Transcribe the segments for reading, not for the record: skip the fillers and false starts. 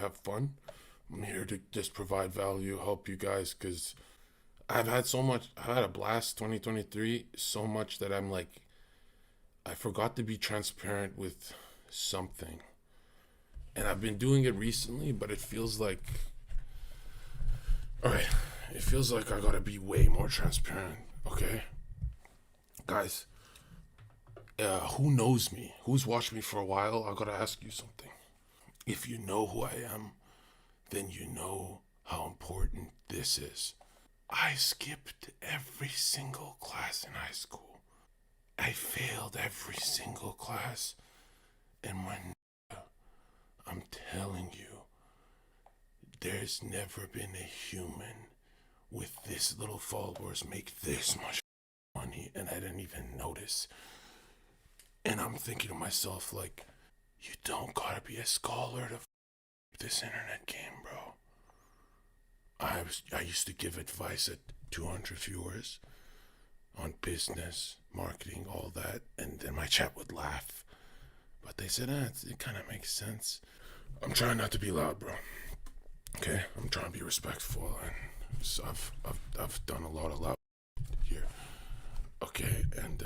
have fun. I'm here to just provide value, help you guys, because I've had so much. I had a blast 2023, so much that I'm like, I forgot to be transparent with something. And I've been doing it recently, but it feels like, all right, it feels like I gotta be way more transparent, okay? Guys, who knows me? Who's watched me for a while? I gotta ask you something. If you know who I am, then you know how important this is. I skipped every single class in high school. I failed every single class. And when I'm telling you, there's never been a human with this little followers make this much money, and I didn't even notice. And I'm thinking to myself, like, you don't gotta be a scholar to this internet game, bro. I used to give advice at 200 viewers on business, marketing, all that, and then my chat would laugh. But they said, it kind of makes sense. I'm trying not to be loud, bro. Okay, I'm trying to be respectful, and so I've done a lot of loud here. Okay, and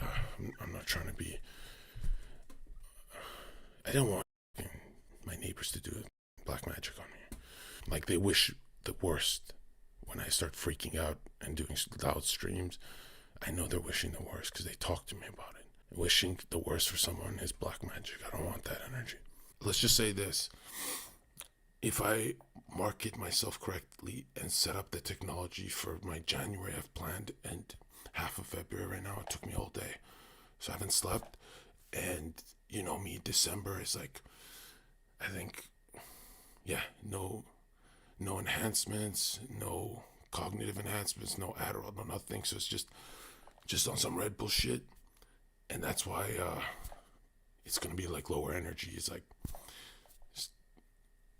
I'm not trying to be. I don't want my neighbors to do black magic on me. Like, they wish the worst when I start freaking out and doing loud streams. I know they're wishing the worst because they talk to me about it. Wishing the worst for someone is black magic. I don't want that energy. Let's just say this. If I market myself correctly and set up the technology for my January I've planned, and half of February right now, it took me all day. So I haven't slept. And you know me, December is like, I think, yeah, no enhancements, no cognitive enhancements, no Adderall, no nothing. So it's just on some Red Bull shit. And that's why it's gonna be like lower energy. It's like,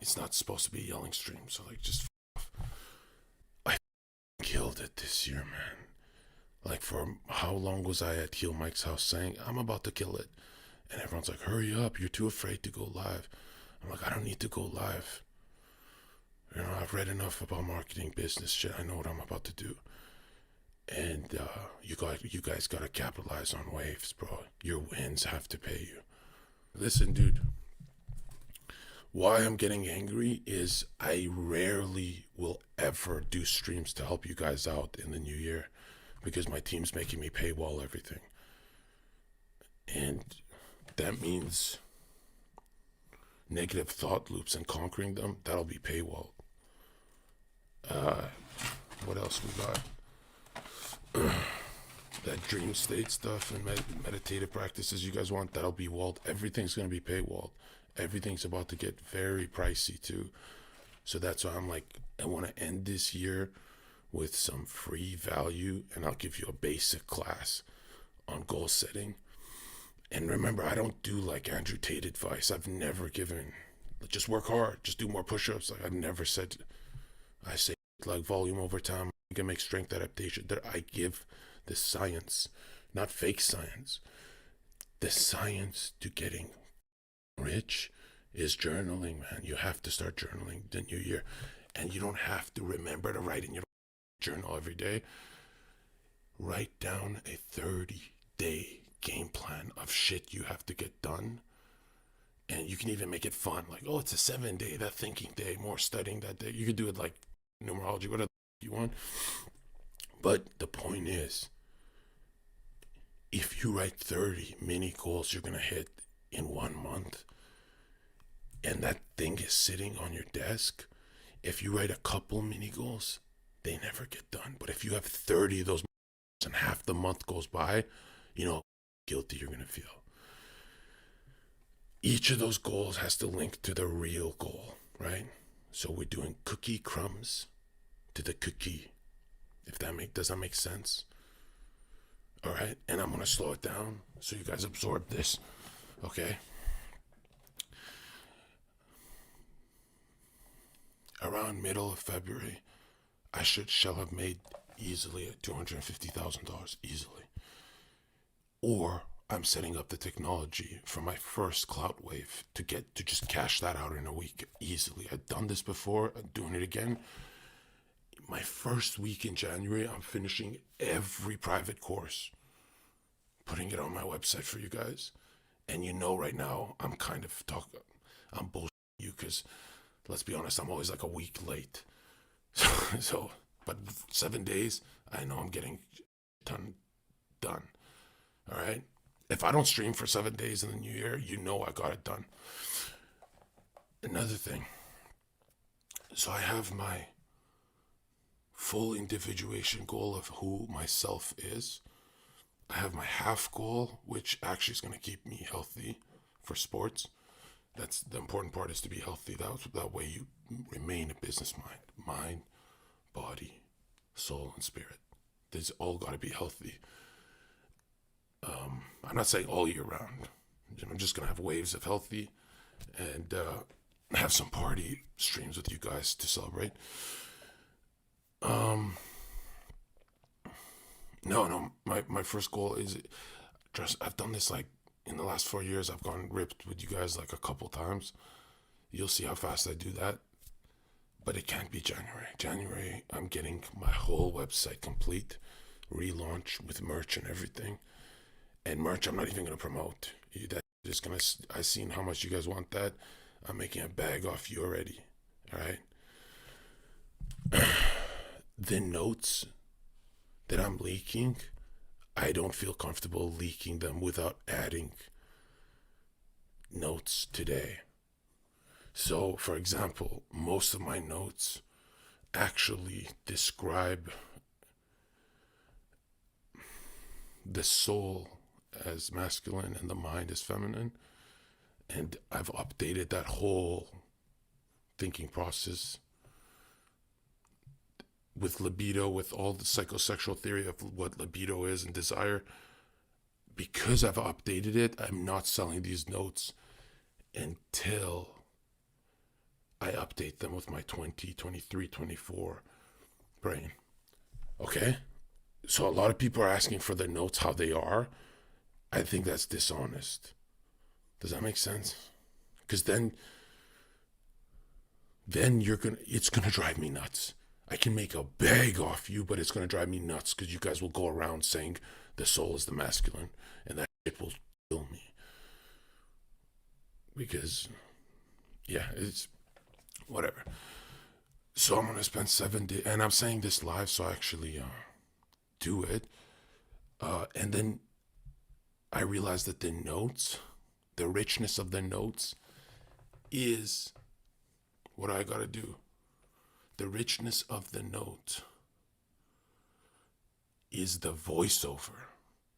it's not supposed to be a yelling stream. So like, just off. I killed it this year, man. Like, for how long was I at Heel Mike's house saying, I'm about to kill it? And everyone's like, hurry up, you're too afraid to go live. I'm like, I don't need to go live. You know, I've read enough about marketing, business shit. I know what I'm about to do. And you guys gotta capitalize on waves, bro. Your wins have to pay you. Listen, dude. Why I'm getting angry is I rarely will ever do streams to help you guys out in the new year, because my team's making me paywall everything. And that means negative thought loops and conquering them, that'll be paywall. What else we got? That dream state stuff and meditative practices you guys want, that'll be walled. Everything's going to be paywalled. Everything's about to get very pricey too. So that's why I'm like, I want to end this year with some free value, and I'll give you a basic class on goal setting. And remember, I don't do like Andrew Tate advice. I've never given, just work hard, just do more push-ups. Like, I've never said, I say like volume over time, you can make strength adaptation. That I give the science, not fake science. The science to getting rich is journaling, man. You have to start journaling the new year. And you don't have to remember to write in your journal every day. Write down a 30-day game plan of shit you have to get done. And you can even make it fun. Like, oh, it's a 7-day, that thinking day, more studying that day. You could do it like numerology, whatever you want. But the point is, if you write 30 mini goals you're going to hit in 1 month, and that thing is sitting on your desk, if you write a couple mini goals, they never get done. But if you have 30 of those and half the month goes by, you know, guilty you're going to feel. Each of those goals has to link to the real goal, right? So we're doing cookie crumbs to the cookie. Does that make sense? All right, and I'm gonna slow it down so you guys absorb this, okay? Around middle of February, I shall have made easily $250,000 easily, or I'm setting up the technology for my first clout wave to get to just cash that out in a week easily. I've done this before, I'm doing it again. My first week in January, I'm finishing every private course, putting it on my website for you guys. And you know, right now, I'm bullshitting you because, let's be honest, I'm always like a week late. So, but 7 days, I know I'm getting done. All right? If I don't stream for 7 days in the new year, you know I got it done. Another thing. So I have my full individuation goal of who myself is. I have my half goal, which actually is going to keep me healthy for sports. That's the important part, is to be healthy. That way you remain a business mind, body, soul, and spirit. These all got to be healthy. I'm not saying all year round. I'm just going to have waves of healthy and have some party streams with you guys to celebrate. No, my first goal is just, I've done this like in the last 4 years. I've gone ripped with you guys like a couple times. You'll see how fast I do that. But it can't be January. January, I'm getting my whole website complete, relaunch with merch and everything. And merch, I'm not even going to promote. I seen how much you guys want that. I'm making a bag off you already. All right. The notes that I'm leaking, I don't feel comfortable leaking them without adding notes today. So, for example, most of my notes actually describe the soul as masculine and the mind as feminine. And I've updated that whole thinking process with libido, with all the psychosexual theory of what libido is and desire. Because I've updated it, I'm not selling these notes until I update them with my 20, 23, 24 brain. Okay? So a lot of people are asking for the notes how they are. I think that's dishonest. Does that make sense? Because then it's gonna drive me nuts. I can make a bag off you, but it's gonna drive me nuts because you guys will go around saying the soul is the masculine, and that shit will kill me. Because, yeah, it's whatever. So I'm gonna spend 7 days, and I'm saying this live, so I actually do it. And then I realized that the notes, the richness of the notes, is what I gotta do. The richness of the note is the voiceover.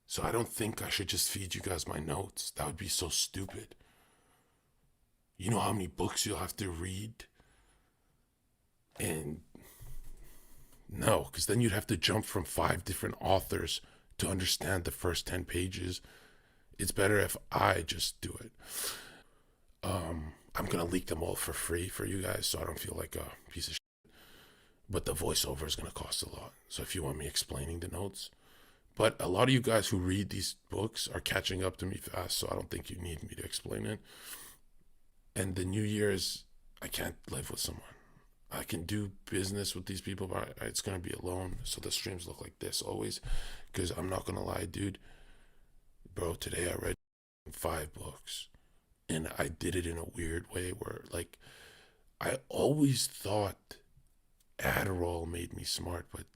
So I don't think I should just feed you guys my notes. That would be so stupid. You know how many books you'll have to read? And no, because then you'd have to jump from 5 different authors to understand the first 10 pages. It's better if I just do it. I'm going to leak them all for free for you guys so I don't feel like a piece of shit. But the voiceover is going to cost a lot. So if you want me explaining the notes. But a lot of you guys who read these books are catching up to me fast, so I don't think you need me to explain it. And the New Year's, I can't live with someone. I can do business with these people, but it's going to be alone. So the streams look like this always. Because I'm not going to lie, dude. Bro, today I read 5 books. And I did it in a weird way where, like, I always thought Adderall made me smart. But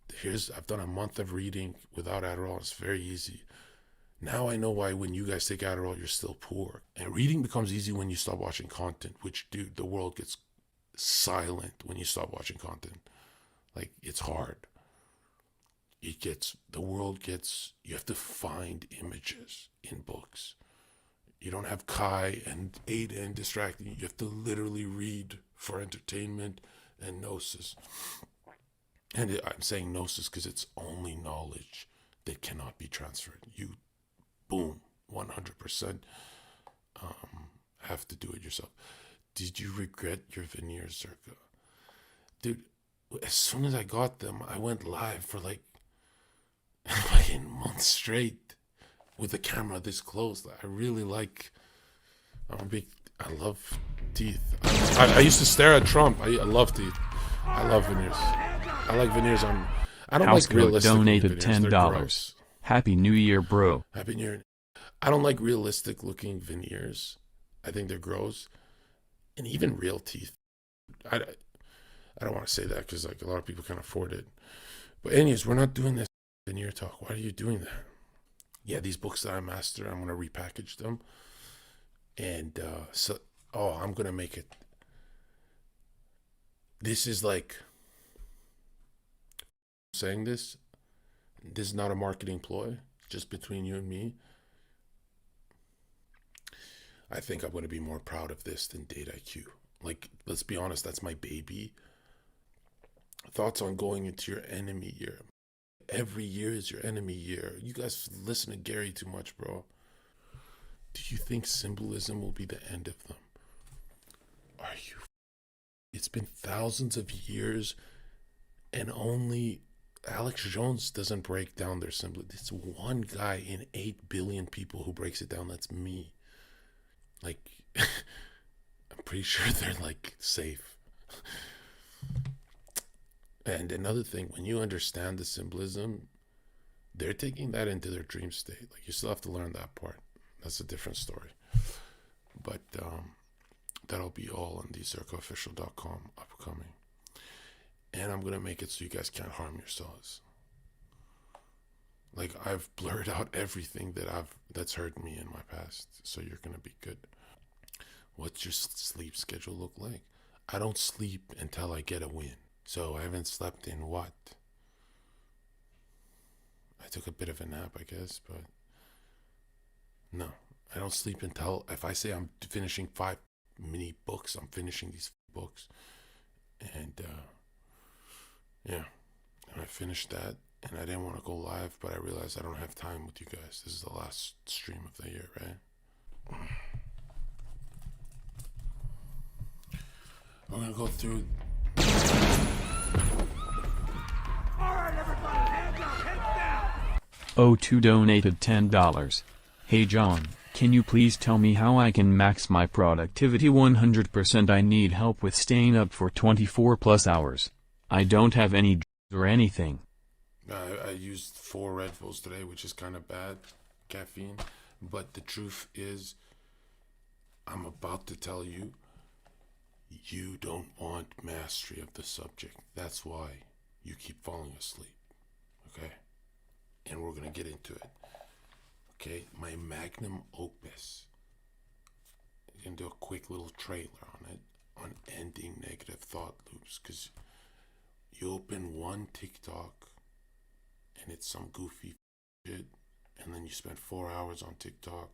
I've done a month of reading without Adderall. It's very easy. Now I know why when you guys take Adderall, you're still poor. And reading becomes easy when you stop watching content, which, dude, the world gets silent when you stop watching content. Like, it's hard. The world gets, you have to find images in books. You don't have Kai and Aiden distracting you. You have to literally read for entertainment and gnosis. And I'm saying gnosis because it's only knowledge that cannot be transferred. You, boom, 100% have to do it yourself. Did you regret your veneers, Zherka? Dude, as soon as I got them, I went live for like fucking months straight. with the camera this close. I really like. I love teeth. I used to stare at Trump. I love teeth. I love veneers. I like veneers. I don't like Housecoat realistic donated veneers. They're $10. gross. Happy New Year, bro. Happy New Year. I don't like realistic looking veneers. I think they're gross. And even real teeth. I don't want to say that because like a lot of people can't afford it. But anyways, we're not doing this veneer talk. Why are you doing that? Yeah, these books that I master, I'm gonna repackage them. And I'm gonna make it. This is like saying this. This is not a marketing ploy, just between you and me. I think I'm gonna be more proud of this than Date IQ. Like, let's be honest, that's my baby. Thoughts on going into your enemy year. Every year is your enemy year. You guys listen to Gary too much, bro. Do you think symbolism will be the end of them? Are you? It's been thousands of years, and only Alex Jones doesn't break down their symbolism. It's one guy in 8 billion people who breaks it down. That's me. Like, I'm pretty sure they're like safe. And another thing, when you understand the symbolism, they're taking that into their dream state. Like, you still have to learn that part. That's a different story. But that'll be all on the zherkaofficial.com upcoming. And I'm going to make it so you guys can't harm yourselves. Like, I've blurred out everything that's hurt me in my past. So you're going to be good. What's your sleep schedule look like? I don't sleep until I get a win. So I haven't slept in what? I took a bit of a nap, I guess, but no, I don't sleep until, if I say I'm finishing 5 mini books, I'm finishing these books. And yeah, and I finished that, and I didn't want to go live, but I realized I don't have time with you guys. This is the last stream of the year, right? We're going to go through. Alright, everybody, hands up, heads down! O2 donated $10. Hey John, can you please tell me how I can max my productivity 100%? I need help with staying up for 24 plus hours. I don't have any or anything. I used 4 Red Bulls today, which is kind of bad, caffeine. But the truth is, I'm about to tell you, you don't want mastery of the subject. That's why you keep falling asleep. Okay? And we're going to get into it. Okay? My magnum opus. I'm going to do a quick little trailer on it, on ending negative thought loops. Because you open one TikTok, and it's some goofy shit, and then you spend 4 hours on TikTok,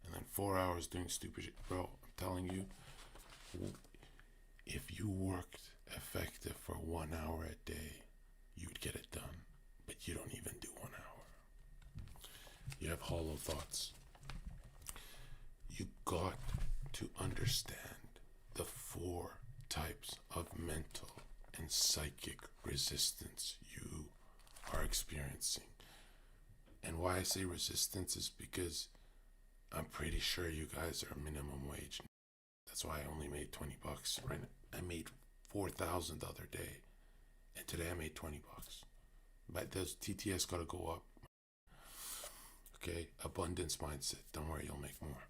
and then 4 hours doing stupid shit. Bro, I'm telling you, if you worked effective for 1 hour a day, you'd get it done. But you don't even do 1 hour. You have hollow thoughts. You got to understand the 4 types of mental and psychic resistance you are experiencing. And why I say resistance is because I'm pretty sure you guys are minimum wage. That's why I only made $20, right? I made 4,000 the other day, and today I made $20. But those TTS gotta go up. Okay, abundance mindset. Don't worry, you'll make more.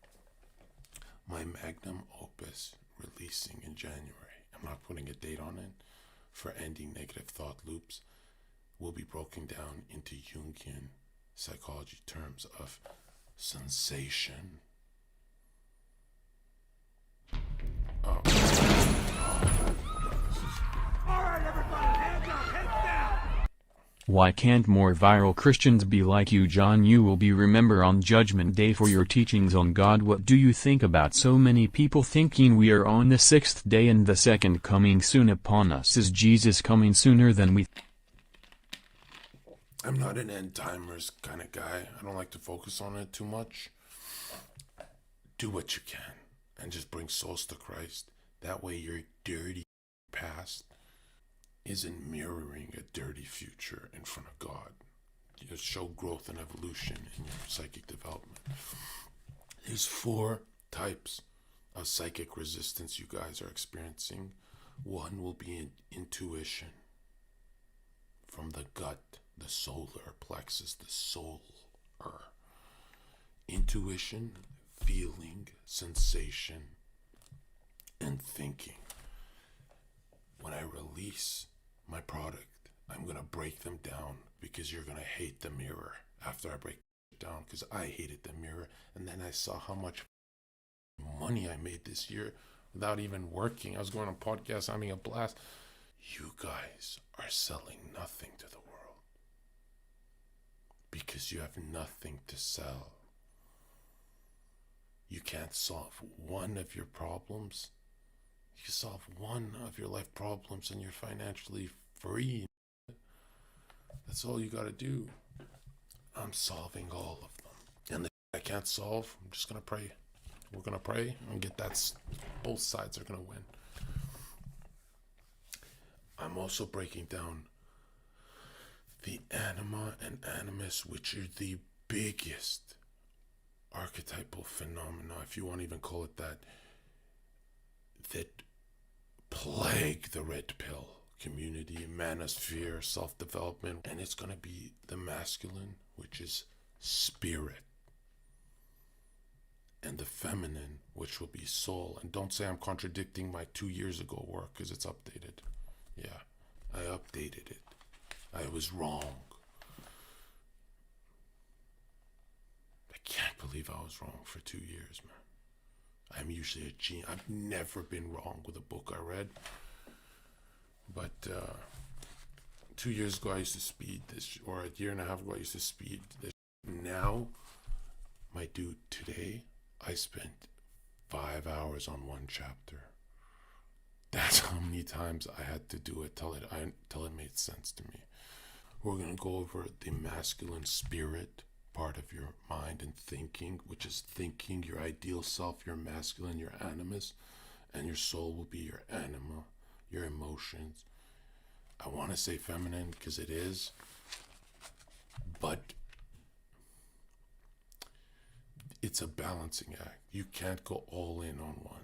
My magnum opus releasing in January. I'm not putting a date on it. For ending negative thought loops, will be broken down into Jungian psychology terms of sensation. Alright, everybody, hands up, heads down! Why can't more viral Christians be like you, John? You will be remembered on Judgment Day for your teachings on God. What do you think about so many people thinking we are on the 6th day and the second coming soon upon us? Is Jesus coming sooner than we I'm not an end timers kind of guy. I don't like to focus on it too much. Do what you can and just bring souls to Christ. That way your dirty past isn't mirroring a dirty future in front of God. show growth and evolution in your psychic development. There's 4 types of psychic resistance you guys are experiencing. One will be intuition, from the gut, the solar plexus, the soul. Intuition, feeling, sensation, and thinking. When I release my product, I'm going to break them down, because you're going to hate the mirror after I break it down, because I hated the mirror. And then I saw how much money I made this year without even working. I was going on podcasts, having a blast. You guys are selling nothing to the world because you have nothing to sell. You can't solve one of your problems. You can solve one of your life problems and you're financially free. That's all you got to do. I'm solving all of them. And the I can't solve, I'm just going to pray. We're going to pray and get that. Both sides are going to win. I'm also breaking down the anima and animus, which are the biggest archetypal phenomena, if you want to even call it that plague the red pill community, manosphere, self-development. And it's going to be the masculine, which is spirit, and the feminine, which will be soul. And don't say I'm contradicting my 2 years ago work, because it's updated. Yeah, I updated it. I was wrong. I can't believe I was wrong for 2 years, man. I'm usually a genius. I've never been wrong with a book I read. But 2 years ago, I used to speed this, or a year and a half ago, I used to speed this. Now, my dude, today, I spent 5 hours on one chapter. That's how many times I had to do it till it made sense to me. We're going to go over the masculine spirit part of your mind and thinking, which is thinking, your ideal self, your masculine, your animus, and your soul will be your anima, your emotions. I want to say feminine because it is, but it's a balancing act. You can't go all in on one.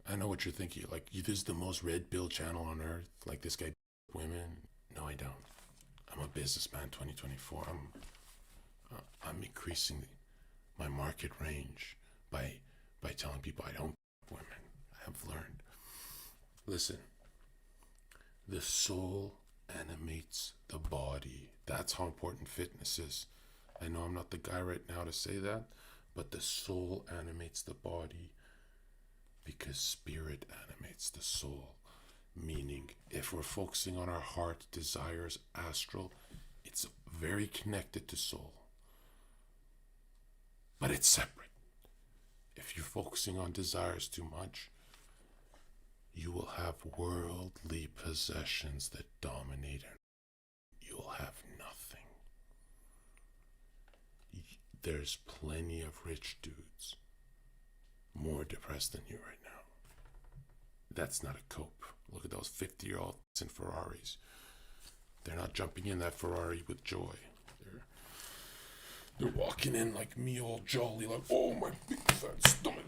I know what you're thinking. Like, this is the most red pill channel on earth. Like, this guy women. No, I don't. I'm a businessman. 2024. I'm increasing my market range by telling people I don't women. I have learned. Listen. The soul animates the body. That's how important fitness is. I know I'm not the guy right now to say that, but the soul animates the body because spirit animates the soul. Meaning, if we're focusing on our heart, desires, astral, it's very connected to soul. But it's separate. If you're focusing on desires too much, you will have worldly possessions that dominate and you'll have nothing. There's plenty of rich dudes more depressed than you right now. That's not a cope. Look at those 50-year-olds in Ferraris. They're not jumping in that Ferrari with joy. They're walking in like me, all jolly, like, oh, my big fat stomach.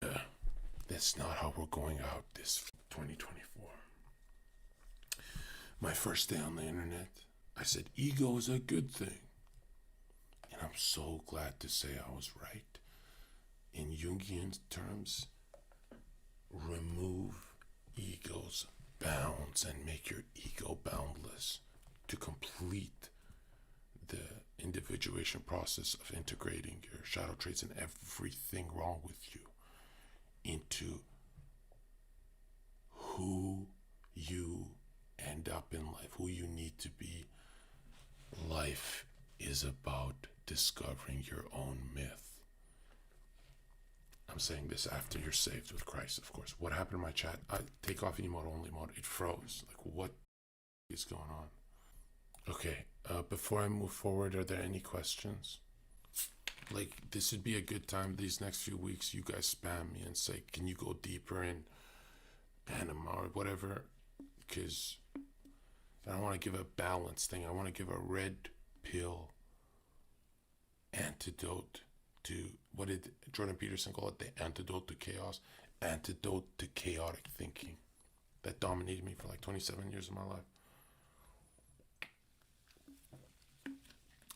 Yeah, that's not how we're going out this 2024. My first day on the internet, I said ego is a good thing. And I'm so glad to say I was right. In Jungian terms, remove ego's bounds and make your ego boundless to complete the individuation process of integrating your shadow traits and everything wrong with you into who you end up in life, who you need to be. Life is about discovering your own myth. I'm saying this after you're saved with Christ, of course. What happened in my chat? I take off emote, only mode. It froze. Like, what is going on? Okay, before I move forward, are there any questions? Like, this would be a good time these next few weeks. You guys spam me and say, can you go deeper in anima or whatever? Because And I want to give a balanced thing. I want to give a red pill antidote to, what did Jordan Peterson call it? The antidote to chaos. Antidote to chaotic thinking that dominated me for like 27 years of my life.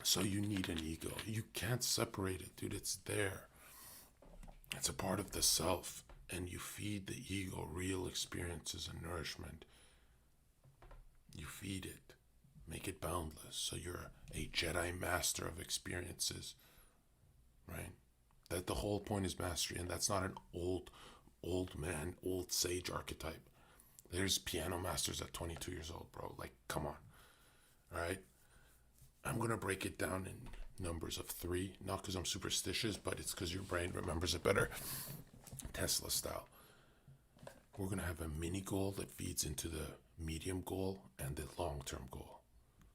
So you need an ego. You can't separate it, dude. It's there. It's a part of the self. And you feed the ego real experiences and nourishment. You feed it. Make it boundless. So you're a Jedi master of experiences. Right? That the whole point is mastery. And that's not an old man, old sage archetype. There's piano masters at 22 years old, bro. Like, come on. All right? I'm going to break it down in numbers of 3. Not because I'm superstitious, but it's because your brain remembers it better. Tesla style. We're going to have a mini goal that feeds into the medium goal and the long-term goal.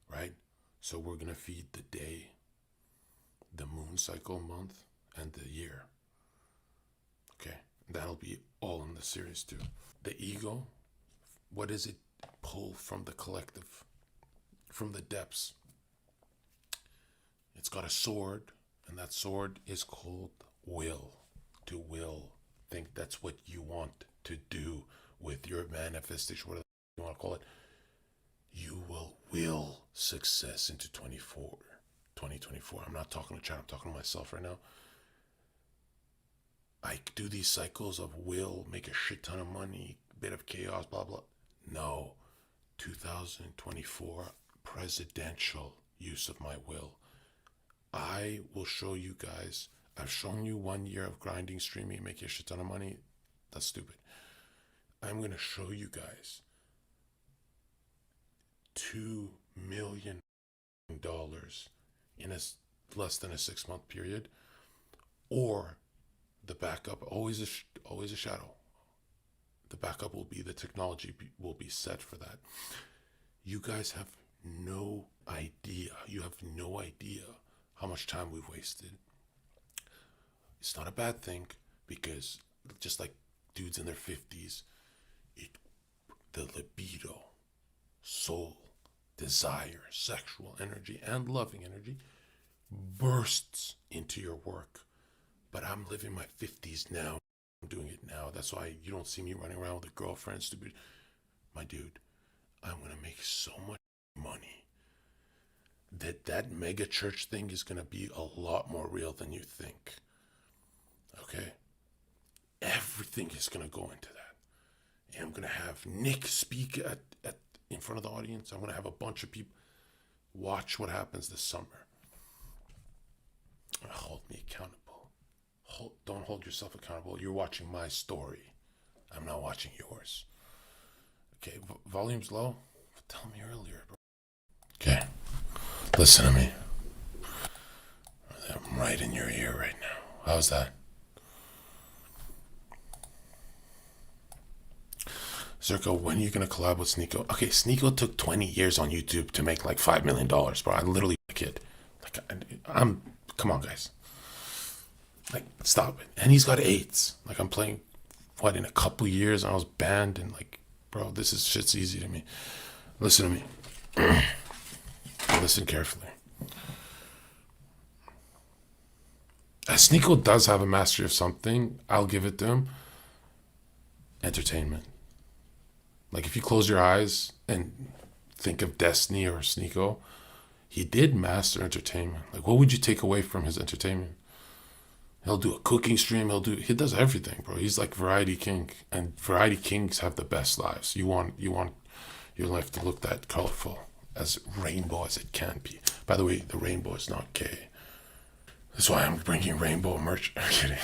Right? So we're going to feed the day, the moon cycle month, and the year. Okay? That'll be all in the series too. The ego, what does it pull from the collective, from the depths? It's got a sword, and that sword is called will. To will. Think that's what you want to do with your manifestation, whatever you want to call it. You will success into 2024. I'm not talking to chat, I'm talking to myself right now. I do these cycles of will, make a shit ton of money, bit of chaos, blah, blah. No. 2024, presidential use of my will. I will show you guys. I've shown you 1 year of grinding, streaming, making a shit ton of money. That's stupid. I'm going to show you guys $2 million in a less than a 6-month period, or the backup, always a shadow. The backup will be the technology will be set for that. You guys have no idea. You have no idea how much time we've wasted. It's not a bad thing, because just like dudes in their 50s, the libido, soul, desire, sexual energy, and loving energy bursts into your work. But I'm living my 50s now. I'm doing it now. That's why you don't see me running around with a girlfriend, stupid. My dude, I'm going to make so much money that mega church thing is going to be a lot more real than you think. Okay? Everything is going to go into that. And I'm going to have Nick speak at in front of the audience. I'm going to have a bunch of people watch what happens this summer. Hold me accountable. Don't hold yourself accountable. You're watching my story. I'm not watching yours. Okay, volume's low. Tell me earlier, bro. Okay, listen to me. I'm right in your ear right now. How's that? Zherka, when are you going to collab with Sneeko? Okay, Sneeko took 20 years on YouTube to make like $5 million, bro. I'm literally a kid. Like, come on, guys. Like, stop it. And he's got AIDS. Like, I'm playing, in a couple years, and I was banned, and like, bro, shit's easy to me. Listen to me. Listen carefully. Sneeko does have a mastery of something. I'll give it to him. Entertainment. Like, if you close your eyes and think of Destiny or Sneeko, he did master entertainment. Like, what would you take away from his entertainment? He'll do a cooking stream. He does everything, bro. He's like variety king, and variety kings have the best lives. You want your life to look that colorful, as rainbow as it can be. By the way, the rainbow is not gay. That's why I'm bringing rainbow merch. I'm kidding.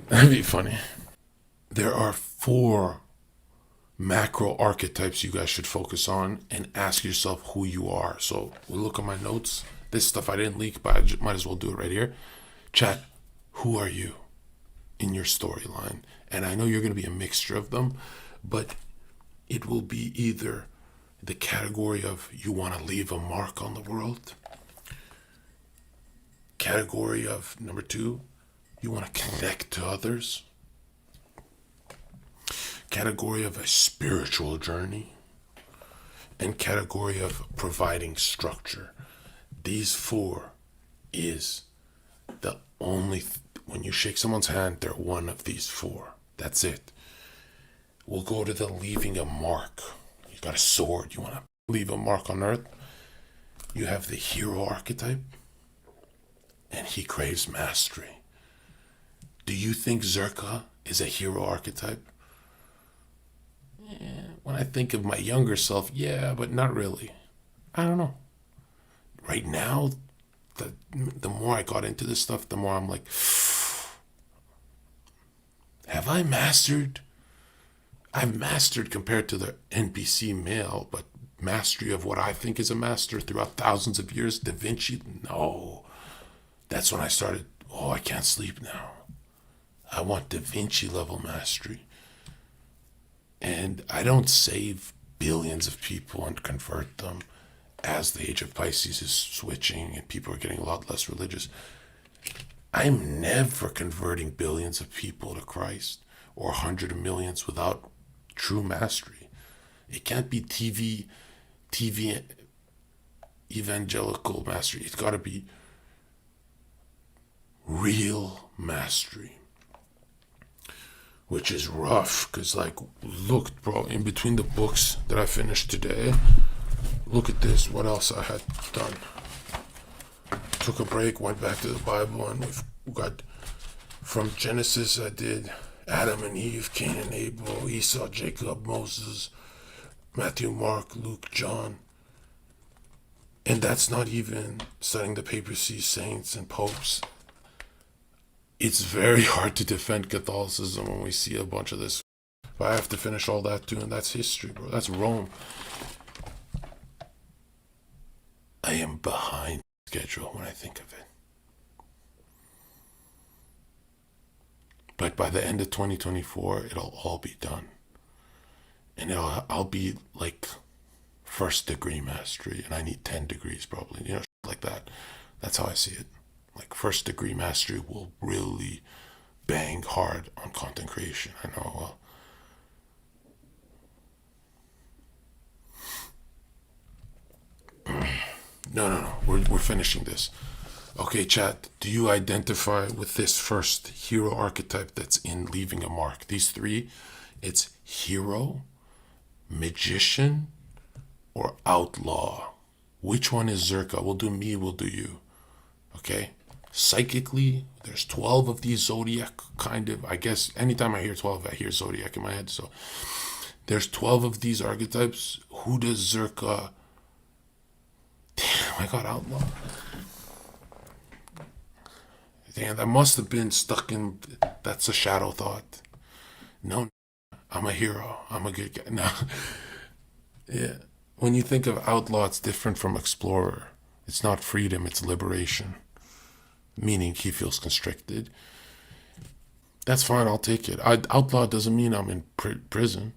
That'd be funny. There are 4 macro archetypes you guys should focus on and ask yourself who you are. So we'll look at my notes. This stuff I didn't leak, but I might as well do it right here. Chat, who are you in your storyline? And I know you're going to be a mixture of them, but it will be either the category of you want to leave a mark on the world. Category of number 2, you want to connect to others. Category of a spiritual journey. and category of providing structure. These four is the only, when you shake someone's hand, they're one of these four. That's it. We'll go to the leaving a mark. You got a sword, you want to leave a mark on earth. You have the hero archetype, and he craves mastery. Do you think Zherka is a hero archetype? When I think of my younger self, yeah, but not really. I don't know. Right now, the more I got into this stuff, the more I'm like, have I mastered? I've mastered compared to the NPC male, but mastery of what I think is a master throughout thousands of years, Da Vinci, no. That's when I started, I can't sleep now. I want Da Vinci level mastery. And I don't save billions of people and convert them as the age of Pisces is switching and people are getting a lot less religious. I'm never converting billions of people to Christ or 100 millions without true mastery. It can't be TV evangelical mastery. It's got to be real mastery. Which is rough, because look, bro, in between the books that I finished today, look at this, what else I had done. Took a break, went back to the Bible, and we've got, from Genesis, I did Adam and Eve, Cain and Abel, Esau, Jacob, Moses, Matthew, Mark, Luke, John. And that's not even studying the papacy, saints, and popes. It's very hard to defend Catholicism when we see a bunch of this. But I have to finish all that too, and that's history, bro. That's Rome. I am behind schedule when I think of it. But by the end of 2024, it'll all be done. And I'll be like first degree mastery, and I need 10 degrees probably, like that. That's how I see it. Like first degree mastery will really bang hard on content creation. I know. No. We're finishing this. Okay, chat. Do you identify with this first hero archetype that's in leaving a mark? These three, it's hero, magician, or outlaw. Which one is Zherka? We'll do me, we'll do you. Okay? Psychically, there's 12 of these zodiac kind of, I guess, anytime I hear 12, I hear zodiac in my head. So there's 12 of these archetypes. Who does Zherka? Damn, I got outlaw. Damn, that must have been stuck in, that's a shadow thought. No, I'm a hero. I'm a good guy. No. Yeah. When you think of outlaw, it's different from explorer. It's not freedom, it's liberation. Meaning he feels constricted. That's fine, I'll take it. Outlaw doesn't mean I'm in prison.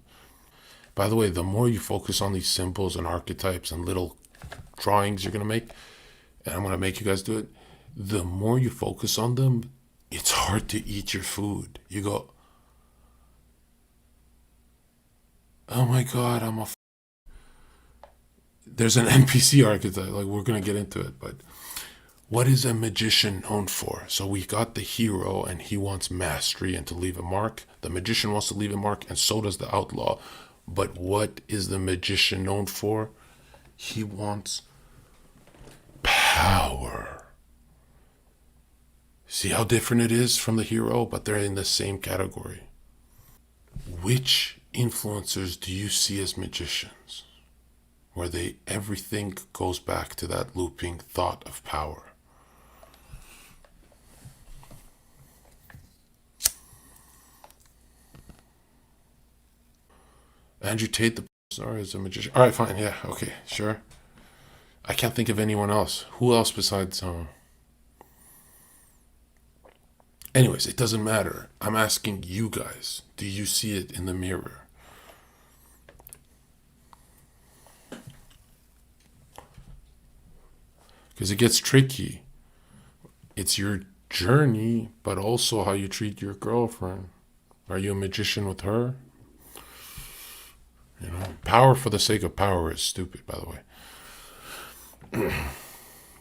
By the way, the more you focus on these symbols and archetypes and little drawings you're going to make, and I'm going to make you guys do it, the more you focus on them, it's hard to eat your food. You go, oh my God, there's an NPC archetype, like we're going to get into it, but what is a magician known for? So we got the hero and he wants mastery and to leave a mark. The magician wants to leave a mark and so does the outlaw. But what is the magician known for? He wants power. See how different it is from the hero, but they're in the same category. Which influencers do you see as magicians? Where everything goes back to that looping thought of power. Andrew Tate, the star, is a magician. All right, fine. Yeah, okay, sure. I can't think of anyone else. Who else besides... Anyways, it doesn't matter. I'm asking you guys. Do you see it in the mirror? Because it gets tricky. It's your journey, but also how you treat your girlfriend. Are you a magician with her? Power for the sake of power is stupid, by the way.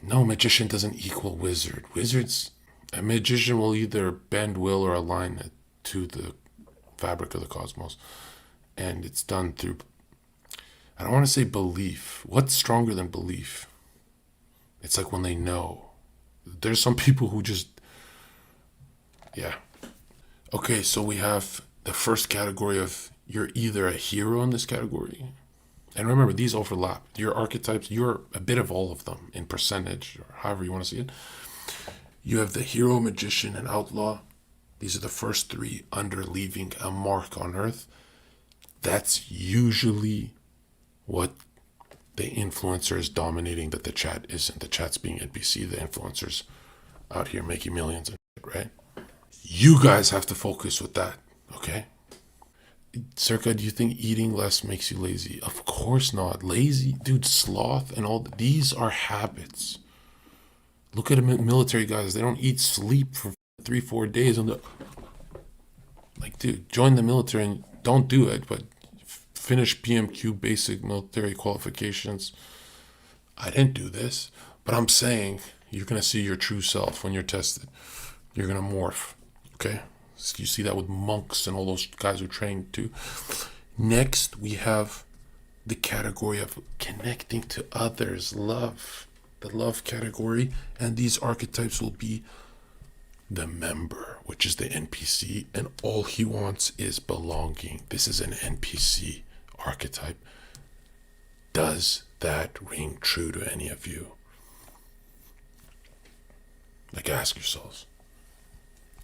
No, magician doesn't equal wizard. A magician will either bend will or align it to the fabric of the cosmos. And it's done through, I don't want to say belief. What's stronger than belief? It's like when they know. There's some people who just, yeah. Okay, so we have the first category of you're either a hero in this category. And remember, these overlap. Your archetypes, you're a bit of all of them in percentage, or however you want to see it. You have the hero, magician, and outlaw. These are the first three under leaving a mark on Earth. That's usually what the influencer is dominating, that the chat isn't. The chat's being NPC, the influencers out here making millions, right? You guys have to focus with that, okay? Zherka, do you think eating less makes you lazy? Of course not. Lazy, dude, sloth and all, these are habits. Look at military guys. They don't eat, sleep for 3-4 days. Like, dude, join the military and don't do it, but finish PMQ, basic military qualifications. I didn't do this, but I'm saying you're going to see your true self when you're tested. You're going to morph, okay? So you see that with monks and all those guys who train too. Next, we have the category of connecting to others, love. The love category, and these archetypes will be the member, which is the NPC, and all he wants is belonging. This is an NPC archetype. Does that ring true to any of you? Like, ask yourselves.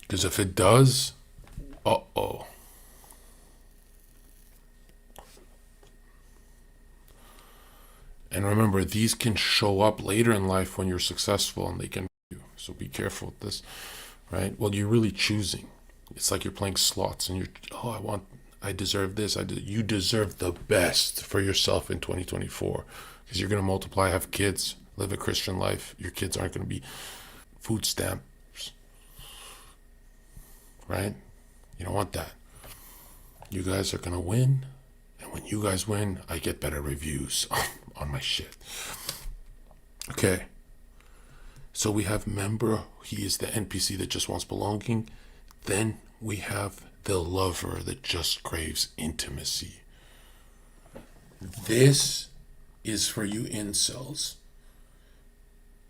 Because if it does, uh-oh. And remember, these can show up later in life when you're successful, and they can, so be careful with this, right? Well, you're really choosing. It's like you're playing slots, and I deserve this. You deserve the best for yourself in 2024, because you're going to multiply, have kids, live a Christian life. Your kids aren't going to be food stamps, right? You don't want that. You guys are going to win, and when you guys win, I get better reviews on my shit. Okay. So we have member. He is the NPC that just wants belonging. Then we have the lover that just craves intimacy. This is for you incels.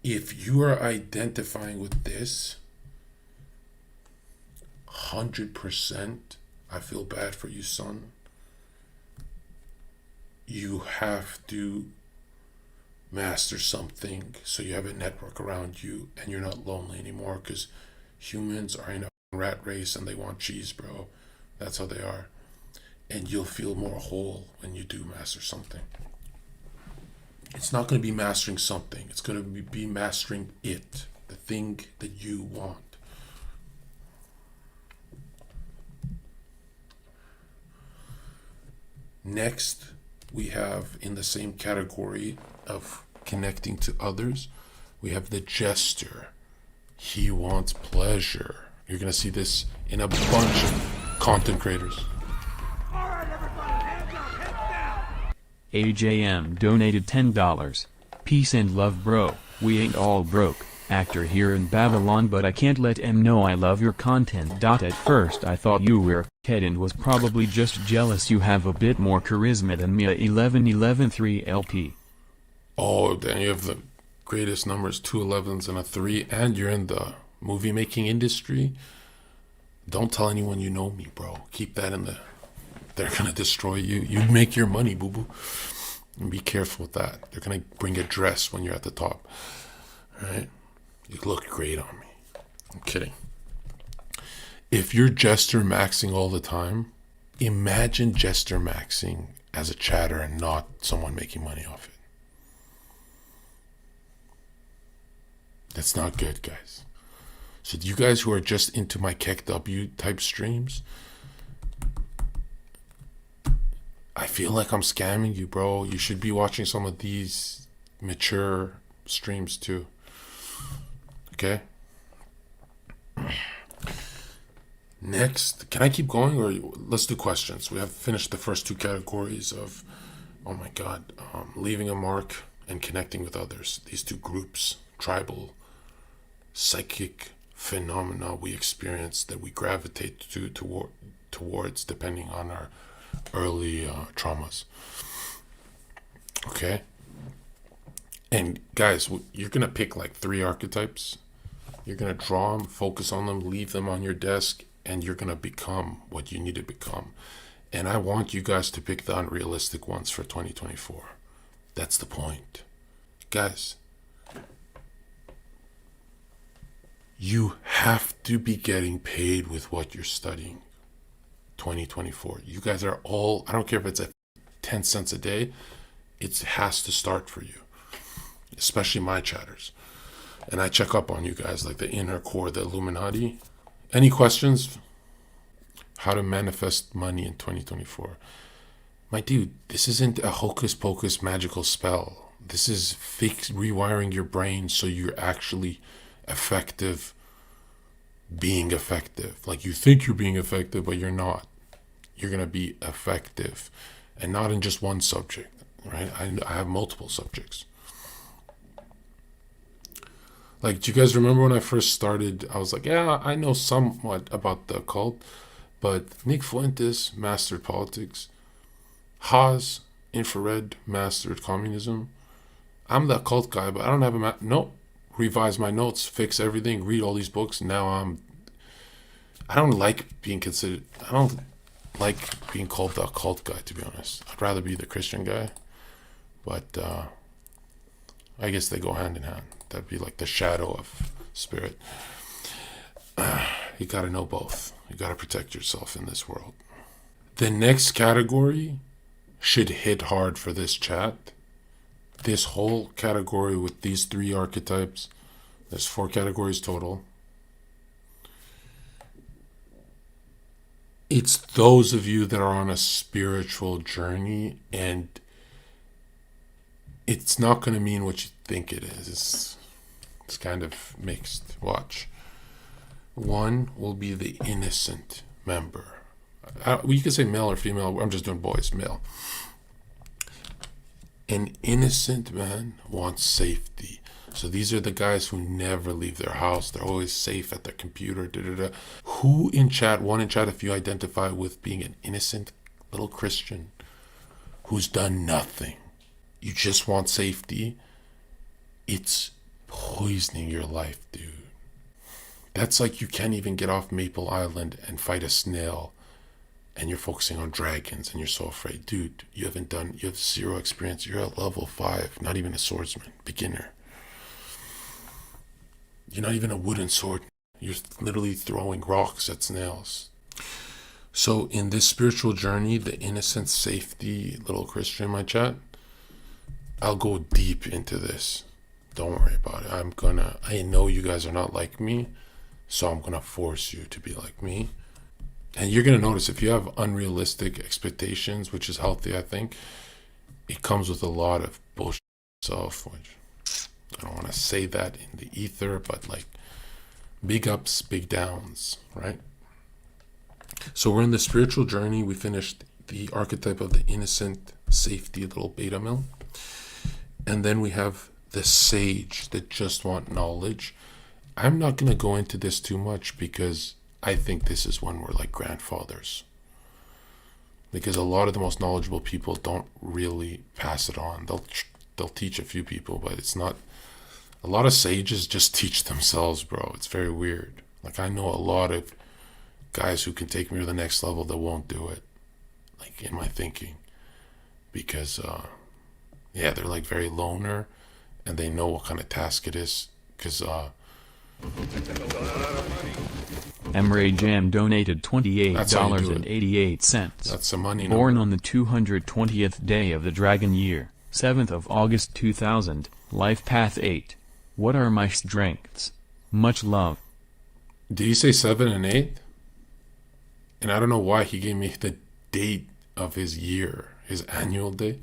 If you are identifying with this, 100%, I feel bad for you, son. You have to master something so you have a network around you and you're not lonely anymore, because humans are in a rat race and they want cheese, bro. That's how they are. And you'll feel more whole when you do master something. It's not going to be mastering something. It's going to be mastering it, the thing that you want. Next, we have in the same category of connecting to others, we have the jester. He wants pleasure. You're going to see this in a bunch of content creators. All right, everybody, hands up, heads down. AJM donated $10. Peace and love, bro. We ain't all broke. Actor here in Babylon, but I can't let him know I love your content. At first I thought you were a kid and was probably just jealous. You have a bit more charisma than me. 11-11-3 LP. Oh, then you have the greatest numbers, 2 11s and a 3, and you're in the movie making industry. Don't tell anyone you know me, bro. Keep that in the... They're gonna destroy you. You make your money, boo-boo. And be careful with that. They're gonna bring a dress when you're at the top. All right? You look great on me. I'm kidding. If you're jester maxing all the time, imagine jester maxing as a chatter and not someone making money off it. That's not good, guys. So you guys who are just into my KEKW type streams, I feel like I'm scamming you, bro. You should be watching some of these mature streams too. Okay? Next, can I keep going or let's do questions? We have finished the first two categories of Oh my God. Leaving a mark and connecting with others. These two groups, tribal, psychic phenomena we experience that we gravitate towards depending on our early traumas. Okay? And guys, you're going to pick like 3 archetypes. You're going to draw them, focus on them, leave them on your desk, and you're going to become what you need to become. And I want you guys to pick the unrealistic ones for 2024. That's the point. Guys, you have to be getting paid with what you're studying 2024. You guys are all, I don't care if it's at 10 cents a day, it has to start for you, especially my chatters. And I check up on you guys like the inner core, the Illuminati. Any questions? How to manifest money in 2024. My dude, this isn't a hocus pocus magical spell. This is rewiring your brain so you're actually effective being effective. Like you think you're being effective, but you're not. You're going to be effective and not in just one subject, right? I have multiple subjects. Like, do you guys remember when I first started? I was like, yeah, I know somewhat about the occult, but Nick Fuentes mastered politics. Haas, infrared, mastered communism. I'm the occult guy, but I don't have a nope. Revise my notes, fix everything, read all these books. Now I don't like being considered. I don't like being called the occult guy, to be honest. I'd rather be the Christian guy, but I guess they go hand in hand. That'd be like the shadow of spirit. You gotta know both. You gotta protect yourself in this world. The next category should hit hard for this chat. This whole category with these 3 archetypes, there's 4 categories total. It's those of you that are on a spiritual journey, and it's not going to mean what you think it is. It's kind of mixed. Watch. 1 will be the innocent member. You can say male or female. I'm just doing boys, male. An innocent man wants safety. So these are the guys who never leave their house. They're always safe at their computer. Who in chat, one in chat, if you identify with being an innocent little Christian who's done nothing, you just want safety, it's poisoning your life, dude. That's like you can't even get off Maple Island and fight a snail, and you're focusing on dragons and you're so afraid. Dude, you have 0 experience. You're at level 5, not even a swordsman, beginner. You're not even a wooden sword. You're literally throwing rocks at snails. So in this spiritual journey, the innocent safety little Christian in my chat, I'll go deep into this. Don't worry about it. I know you guys are not like me, so I'm gonna force you to be like me. And you're going to notice if you have unrealistic expectations, which is healthy, I think, it comes with a lot of bullshit itself, which I don't want to say that in the ether, but like big ups, big downs, right? So we're in the spiritual journey. We finished the archetype of the innocent safety little beta male. And then we have the sage that just want knowledge. I'm not going to go into this too much because I think this is when we're like grandfathers, because a lot of the most knowledgeable people don't really pass it on. They'll teach a few people, but it's not. A lot of sages just teach themselves, bro. It's very weird. Like I know a lot of guys who can take me to the next level that won't do it, like in my thinking, because they're like very loner, and they know what kind of task it is, because Emre Jam donated $28.88. That's some money. Born on the 220th day of the Dragon Year, 7th of August 2000, Life Path 8. What are my strengths? Much love. Did he say 7 and 8? And I don't know why he gave me the date of his year, his annual day.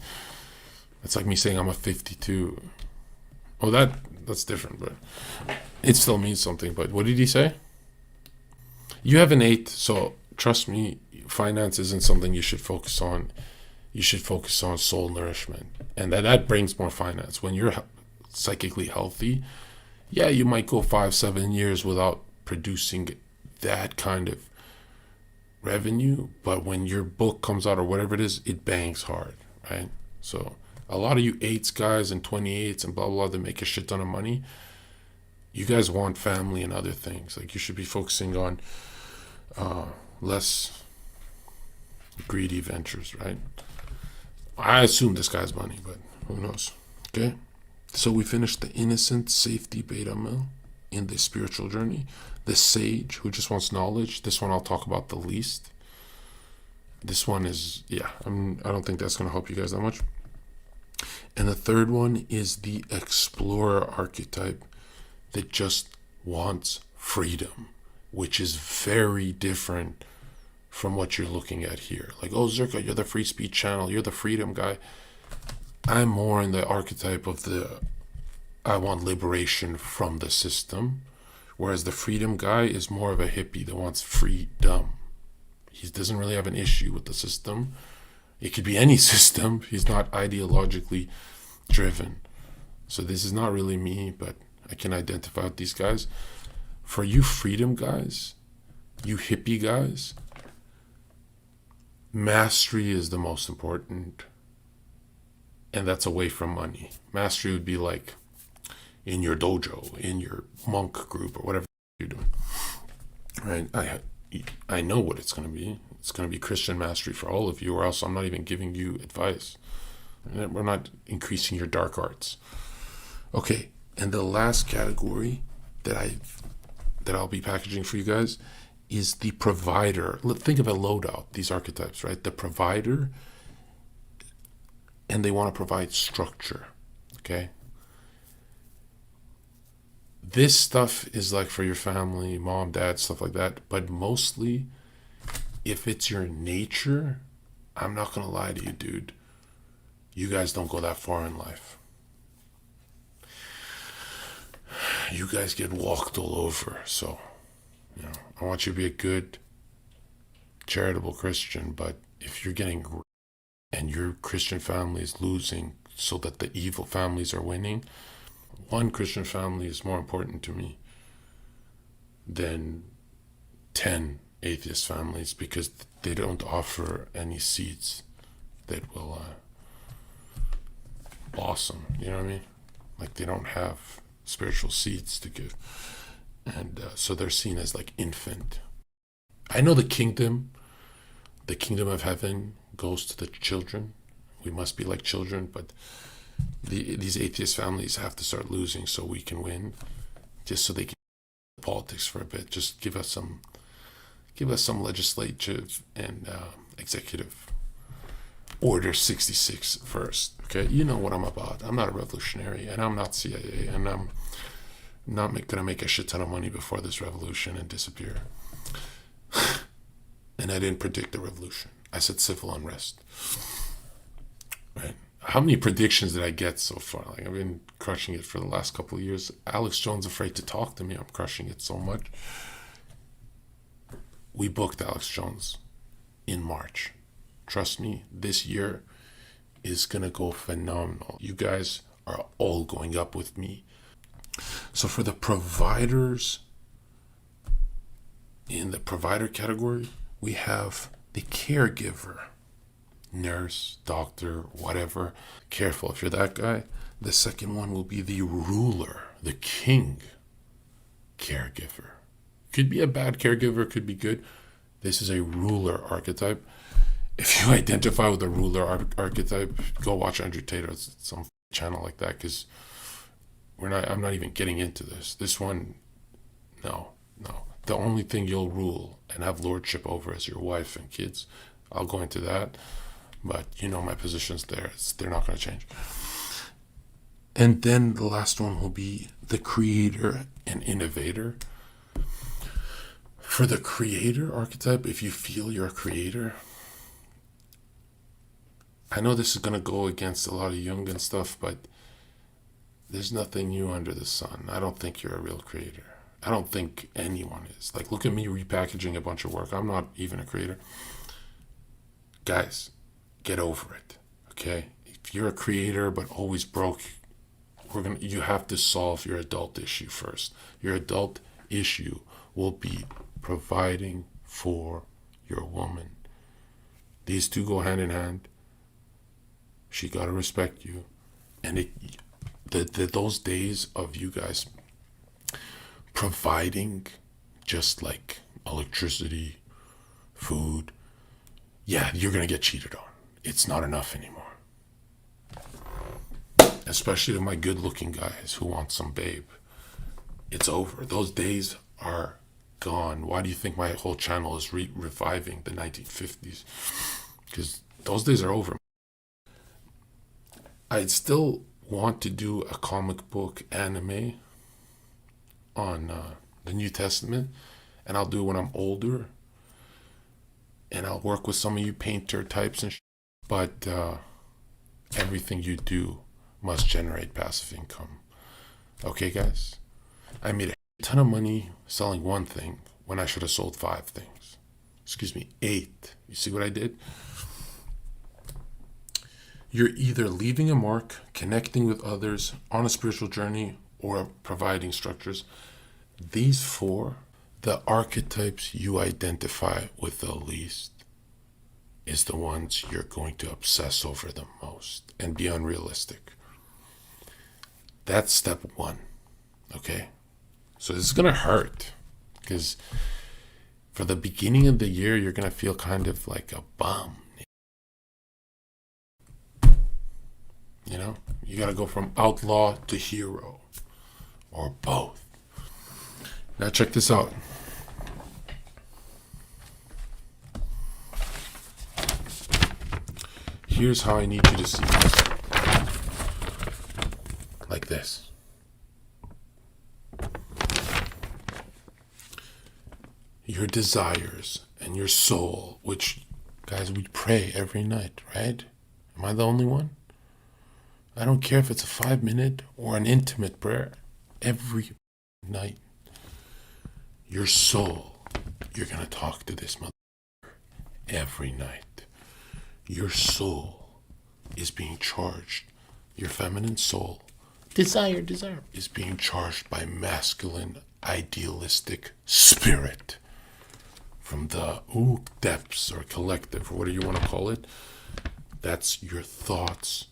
It's like me saying I'm a 52. Oh, that's different, but it still means something. But what did he say? You have an 8, so trust me, finance isn't something you should focus on you should focus on soul nourishment. And that brings more finance. When you're psychically healthy, yeah, you might go 5-7 years without producing that kind of revenue, but when your book comes out or whatever it is, it bangs hard, right? So a lot of you 8s guys and 28s and blah blah that make a shit ton of money, you guys want family and other things. Like, you should be focusing on less greedy ventures, right? I assume this guy's money, but who knows? Okay, so we finished the innocent safety beta male in the spiritual journey. The sage who just wants knowledge. This one I'll talk about the least. This one is, yeah, I don't think that's going to help you guys that much. And the third one is the explorer archetype that just wants freedom, which is very different from what you're looking at here. Like, oh, Zherka, you're the free speech channel, you're the freedom guy. I'm more in the archetype of I want liberation from the system, whereas the freedom guy is more of a hippie that wants freedom. He doesn't really have an issue with the system. It could be any system. He's not ideologically driven. So this is not really me, but I can identify with these guys. For you freedom guys, you hippie guys, mastery is the most important, and that's away from money. Mastery would be like in your dojo, in your monk group, or whatever you're doing, right? I know what it's going to be. It's going to be Christian mastery for all of you, or else I'm not even giving you advice. We're not increasing your dark arts. Okay, and the last category that I'll be packaging for you guys is the provider. Think of a loadout, these archetypes, right? The provider, and they want to provide structure, okay? This stuff is like for your family, mom, dad, stuff like that. But mostly, if it's your nature, I'm not going to lie to you, dude. You guys don't go that far in life. You guys get walked all over. So, I want you to be a good, charitable Christian. But if you're getting and your Christian family is losing so that the evil families are winning, one Christian family is more important to me than 10 atheist families, because they don't offer any seeds that will blossom. You know what I mean? Like, they don't have spiritual seeds to give. And so they're seen as like infant. I know the kingdom of heaven goes to the children. We must be like children, but these atheist families have to start losing so we can win, just so they can politics for a bit. Just give us some legislative and executive order 66 first. Okay, you know what I'm about. I'm not a revolutionary, and I'm not CIA, and I'm not gonna make a shit ton of money before this revolution and disappear. And I didn't predict the revolution. I said civil unrest. Right? How many predictions did I get so far? Like, I've been crushing it for the last couple of years. Alex Jones afraid to talk to me. I'm crushing it so much. We booked Alex Jones in March. Trust me, this year is gonna go phenomenal. You guys are all going up with me. So for the providers, in the provider category, we have the caregiver. Nurse, doctor, whatever. Careful if you're that guy. The second one will be the ruler, the king caregiver. Could be a bad caregiver, could be good. This is a ruler archetype. If you identify with the ruler archetype, go watch Andrew Tate or some channel like that, because I'm not even getting into this. This one, no. The only thing you'll rule and have lordship over is your wife and kids. I'll go into that. But you know my position's there. They're not going to change. And then the last one will be the creator and innovator. For the creator archetype, if you feel you're a creator, I know this is going to go against a lot of Jung and stuff, but there's nothing new under the sun. I don't think you're a real creator. I don't think anyone is. Like, look at me repackaging a bunch of work. I'm not even a creator. Guys, get over it. Okay? If you're a creator but always broke, you have to solve your adult issue first. Your adult issue will be providing for your woman. These two go hand in hand. She gotta respect you. And those days of you guys providing just like electricity, food, yeah, you're gonna get cheated on. It's not enough anymore. Especially to my good looking guys who want some babe. It's over. Those days are gone. Why do you think my whole channel is reviving the 1950s? Because those days are over. I'd still want to do a comic book anime on the New Testament, and I'll do it when I'm older, and I'll work with some of you painter types and but everything you do must generate passive income. Okay, guys? I made a ton of money selling one thing when I should have sold 5 things. Excuse me, 8. You see what I did? You're either leaving a mark, connecting with others on a spiritual journey, or providing structures. These 4, the archetypes you identify with the least, is the ones you're going to obsess over the most and be unrealistic. That's step 1. Okay? So this is going to hurt because for the beginning of the year, you're going to feel kind of like a bum. You know, you got to go from outlaw to hero or both. Now check this out. Here's how I need you to see this. Like this. Your desires and your soul, which, guys, we pray every night, right? Am I the only one? I don't care if it's a 5-minute or an intimate prayer. Every night, your soul, you're going to talk to this mother every night. Your soul is being charged. Your feminine soul, desire, is being charged by masculine, idealistic spirit from the depths or collective, or whatever you want to call it. That's your thoughts,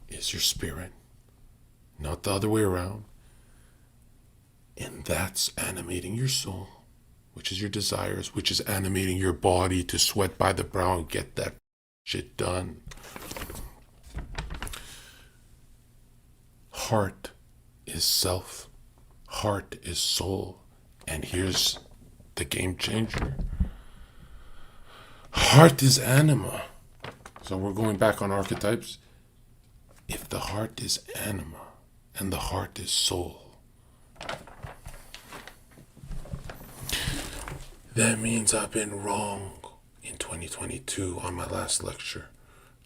is your spirit, not the other way around. And that's animating your soul, which is your desires, which is animating your body to sweat by the brow and get that shit done. Heart is self, heart is soul, and here's the game changer. Heart is anima. So we're going back on archetypes. If the heart is anima and the heart is soul, that means I've been wrong in 2022 on my last lecture.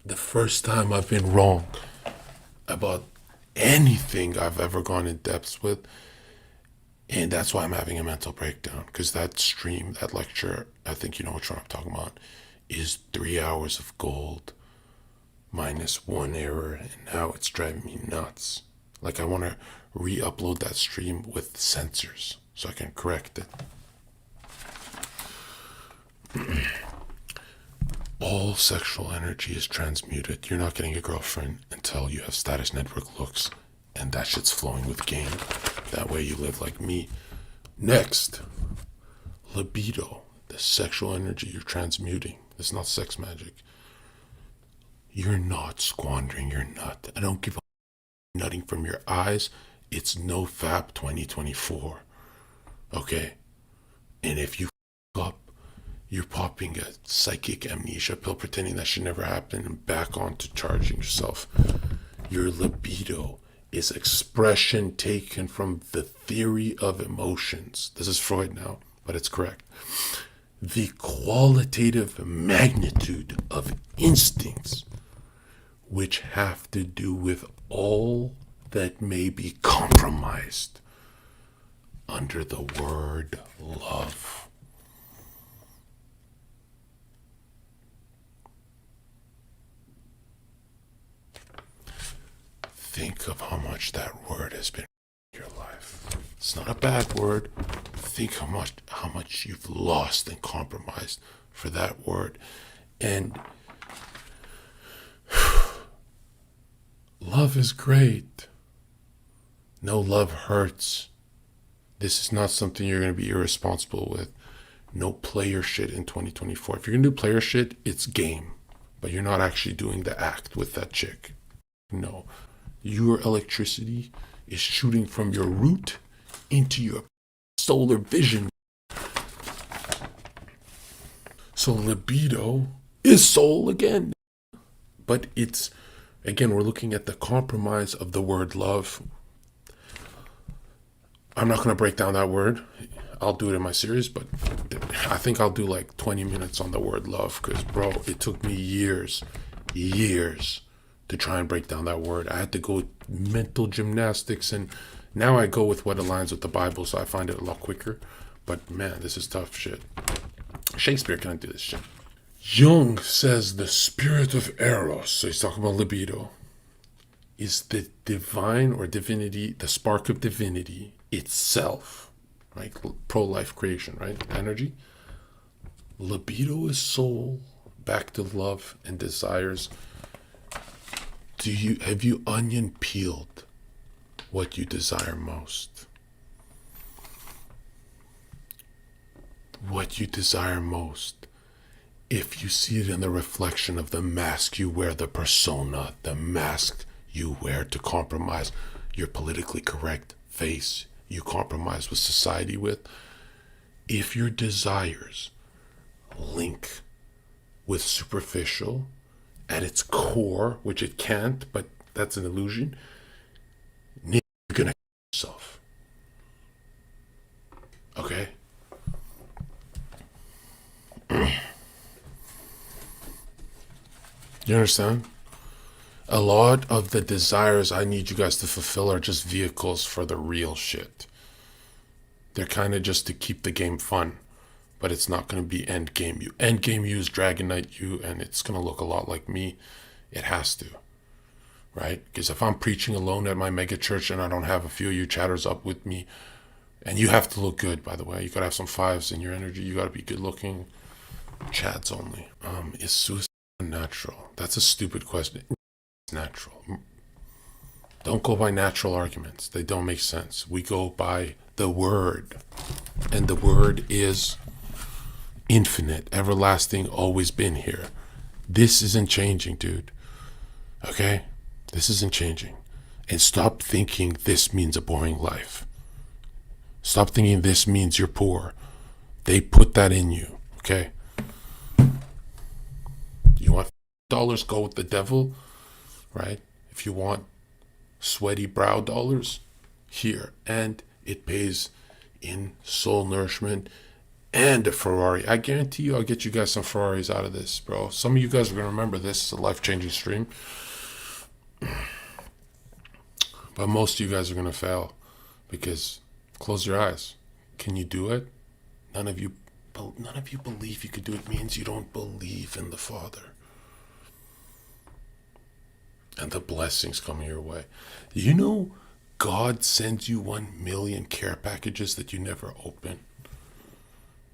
The first time I've been wrong about anything I've ever gone in depth with. And that's why I'm having a mental breakdown, because that stream, that lecture, I think you know which one I'm talking about, is 3 hours of gold minus 1 error, and now it's driving me nuts. Like I want to re-upload that stream with sensors so I can correct it. All sexual energy is transmuted. You're not getting a girlfriend until you have status network looks, and that shit's flowing with game. That way you live like me. Next, libido, the sexual energy you're transmuting. It's not sex magic. You're not squandering your nut. I don't give a nutting from your eyes. It's no fap 2024. Okay? And if you up, you're popping a psychic amnesia pill pretending that should never happen and back on to charging yourself. Your libido is expression taken from the theory of emotions. This is Freud now, but it's correct. The qualitative magnitude of instincts, which have to do with all that may be compromised under the word love. think of how much that word has been in your life. It's not a bad word. Think how much you've lost and compromised for that word. And love is great. No, love hurts. This is not something you're going to be irresponsible with. No player shit in 2024. If you're going to do player shit, it's game. But you're not actually doing the act with that chick. No. Your electricity is shooting from your root into your solar vision. So libido is soul again. But it's, again, we're looking at the compromise of the word love. I'm not going to break down that word. I'll do it in my series, but I think I'll do like 20 minutes on the word love because, bro, it took me years to try and break down that word. I had to go mental gymnastics, and now I go with what aligns with the Bible, so I find it a lot quicker. But, man, this is tough shit. Shakespeare can't do this shit. Jung says the spirit of Eros, so he's talking about libido, is the divine or divinity, the spark of divinity itself, right? Pro-life creation, right? Energy. Libido is soul, back to love and desires. Have you onion peeled what you desire most? What you desire most. If you see it in the reflection of the mask you wear, the persona, the mask you wear to compromise your politically correct face, you compromise with society with. If your desires link with superficial at its core, which it can't, but that's an illusion, you're gonna yourself. Okay? You understand? A lot of the desires I need you guys to fulfill are just vehicles for the real shit. They're kind of just to keep the game fun, but it's not going to be end game you. End game you is Dragon Knight you, and it's going to look a lot like me. It has to, right? Because if I'm preaching alone at my mega church and I don't have a few of you chatters up with me, and you have to look good, by the way. You got to have some fives in your energy. You got to be good looking. Chads only. Is suicide natural? That's a stupid question. Natural. Don't go by natural arguments. They don't make sense. We go by the word. And the word is infinite, everlasting, always been here. This isn't changing, dude. Okay? This isn't changing. And stop thinking this means a boring life. Stop thinking this means you're poor. They put that in you. Okay? You want dollars, go with the devil. Right? If you want sweaty brow dollars, here. And it pays in soul nourishment and a Ferrari. I guarantee you I'll get you guys some Ferraris out of this, bro. Some of you guys are going to remember this is a life-changing stream. But most of you guys are going to fail because close your eyes. Can you do it? None of you believe you could do it means you don't believe in the Father. And the blessings coming your way. You know, God sends you 1 million care packages that you never open.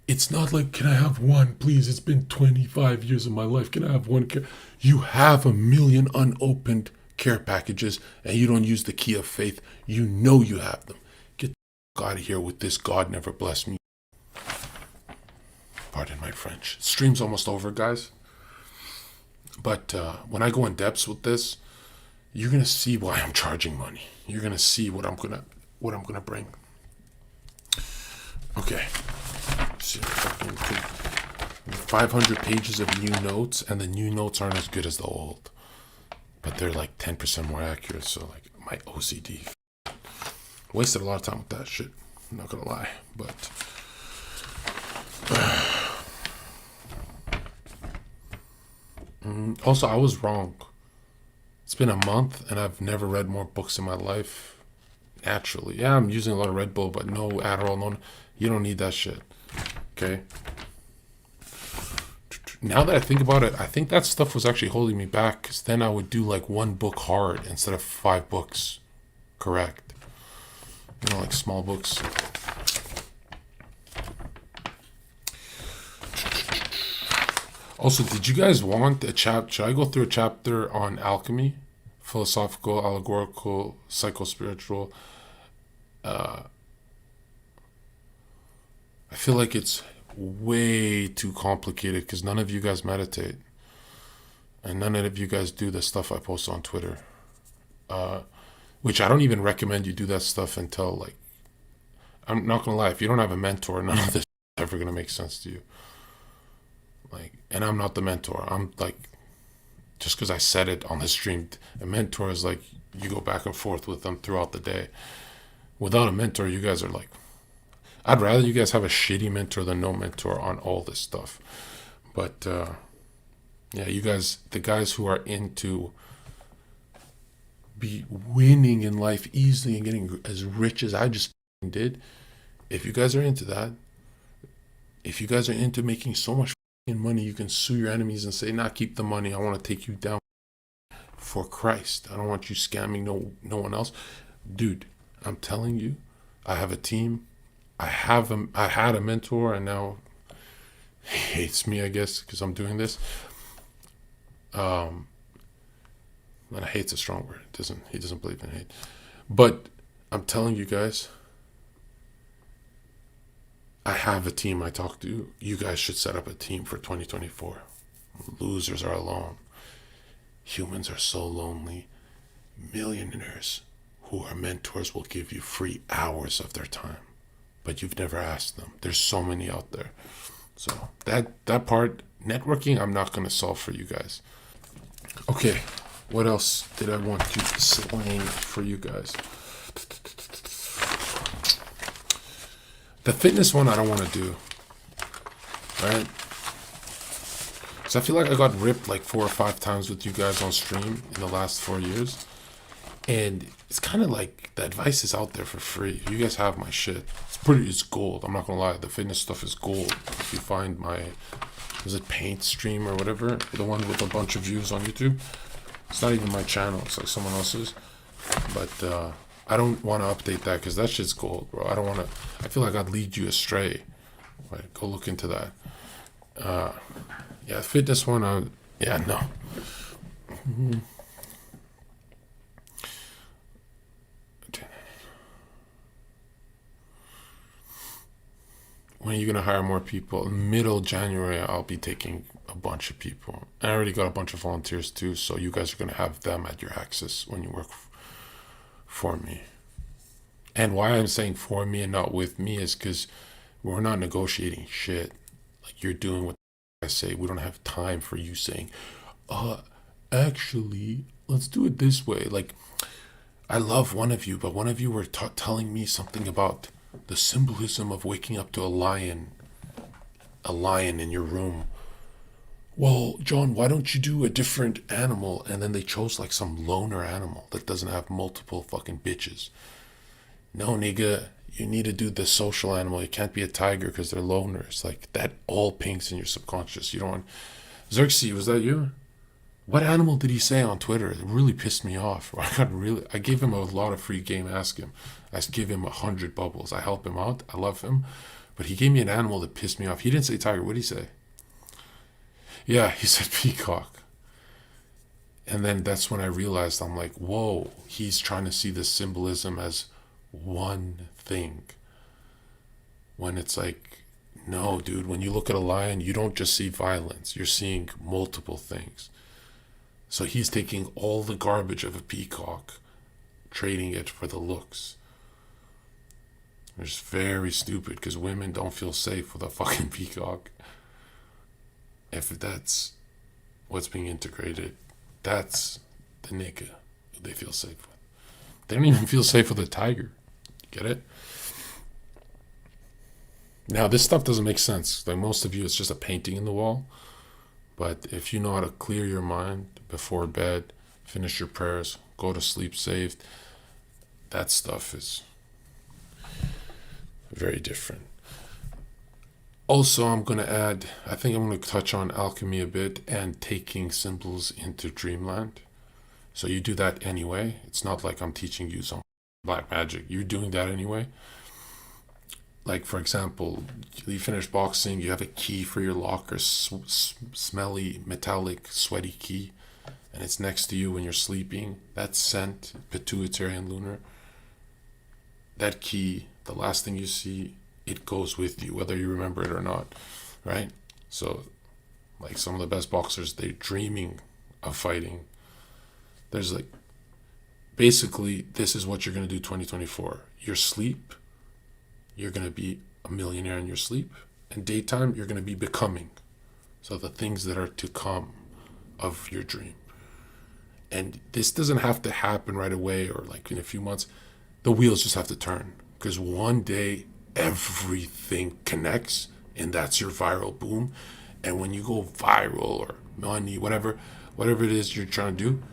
It's not like, can I have one, please? It's been 25 years of my life. Can I have one care? You have 1 million unopened care packages and you don't use the key of faith. You know you have them. Get the out of here with this God never blessed me. Pardon my French. Stream's almost over, guys. But when I go in depths with this, you're gonna see why I'm charging money. You're gonna see what I'm gonna bring. Okay. See, 500 pages of new notes, and the new notes aren't as good as the old, but they're like 10% more accurate. So like my OCD wasted a lot of time with that shit. I'm not gonna lie, but also I was wrong. It's been a month and I've never read more books in my life. Naturally. Yeah, I'm using a lot of Red Bull, but no Adderall, no, you don't need that shit. Okay? now that I think about it, I think that stuff was actually holding me back, because then I would do like one book hard instead of 5 books correct. You know, like small books. Also, did you guys want a chapter? Should I go through a chapter on alchemy? Philosophical, allegorical, psycho-spiritual. I feel like it's way too complicated because none of you guys meditate. And none of you guys do the stuff I post on Twitter. Which I don't even recommend you do that stuff until, like, I'm not going to lie, if you don't have a mentor, none of this is ever going to make sense to you. Like, and I'm not the mentor. I'm like, just because I said it on the stream, a mentor is like, you go back and forth with them throughout the day. Without a mentor, you guys are like, I'd rather you guys have a shitty mentor than no mentor on all this stuff. But, yeah, you guys, the guys who are into be winning in life easily and getting as rich as I just did, if you guys are into that, if you guys are into making so much money, you can sue your enemies and say, nah, keep the money. I want to take you down for Christ. I don't want you scamming no one else. Dude, I'm telling you, I have a team. I had a mentor, and now he hates me, I guess, because I'm doing this. And hate's a strong word. He doesn't believe in hate. But I'm telling you guys, I have a team I talk to. You guys should set up a team for 2024. Losers are alone. Humans are so lonely. Millionaires who are mentors will give you free hours of their time, but you've never asked them. There's so many out there. So that part, networking, I'm not going to solve for you guys. Okay, what else did I want to slang for you guys? The fitness one I don't want to do, right? Because I feel like I got ripped like 4 or 5 times with you guys on stream in the last 4 years. And it's kind of like the advice is out there for free. You guys have my shit. It's gold. I'm not going to lie. The fitness stuff is gold. If you find my, is it paint stream or whatever? The one with a bunch of views on YouTube. It's not even my channel. It's like someone else's. But, I don't want to update that because that shit's gold, bro. I don't want to. I feel like I'd lead you astray. Right, go look into that. Yeah, fitness one. Yeah, no. When are you gonna hire more people? Middle January, I'll be taking a bunch of people. I already got a bunch of volunteers too, so you guys are gonna have them at your access when you work for me. And why I'm saying for me and not with me is because we're not negotiating shit. Like, you're doing what I say. We don't have time for you saying, actually, let's do it this way. Like, I love one of you, but one of you were telling me something about the symbolism of waking up to a lion in your room. Well, John, why don't you do a different animal? And then they chose like some loner animal that doesn't have multiple fucking bitches. No, nigga, you need to do the social animal. You can't be a tiger because they're loners. Like, that all pings in your subconscious. You don't want... Xerxes, was that you? What animal did he say on Twitter? It really pissed me off. I gave him a lot of free game. Ask him. I give him 100 bubbles. I help him out. I love him. But he gave me an animal that pissed me off. He didn't say tiger. What did he say? Yeah, he said peacock. And then that's when I realized, I'm like, whoa, he's trying to see this symbolism as one thing. When it's like, no, dude, when you look at a lion, you don't just see violence. You're seeing multiple things. So he's taking all the garbage of a peacock, trading it for the looks. It's very stupid because women don't feel safe with a fucking peacock. If that's what's being integrated, that's the nigga they feel safe with. They don't even feel safe with a tiger. Get it? Now, this stuff doesn't make sense. Like, most of you, it's just a painting in the wall. But if you know how to clear your mind before bed, finish your prayers, go to sleep saved, that stuff is very different. Also, I'm going to add, I think I'm going to touch on alchemy a bit and taking symbols into dreamland. So you do that anyway. It's not like I'm teaching you some black magic. You're doing that anyway. Like, for example, you finish boxing, you have a key for your locker, smelly, metallic, sweaty key, and it's next to you when you're sleeping. That scent, pituitary and lunar, that key, the last thing you see, it goes with you, whether you remember it or not, right? So, like some of the best boxers, they're dreaming of fighting. There's like, basically, this is what you're going to do 2024. Your sleep, you're going to be a millionaire in your sleep. And daytime, you're going to be becoming. So the things that are to come of your dream. And this doesn't have to happen right away or like in a few months. The wheels just have to turn. Because one day, everything connects. And that's your viral boom. And when you go viral or money, whatever it is you're trying to do,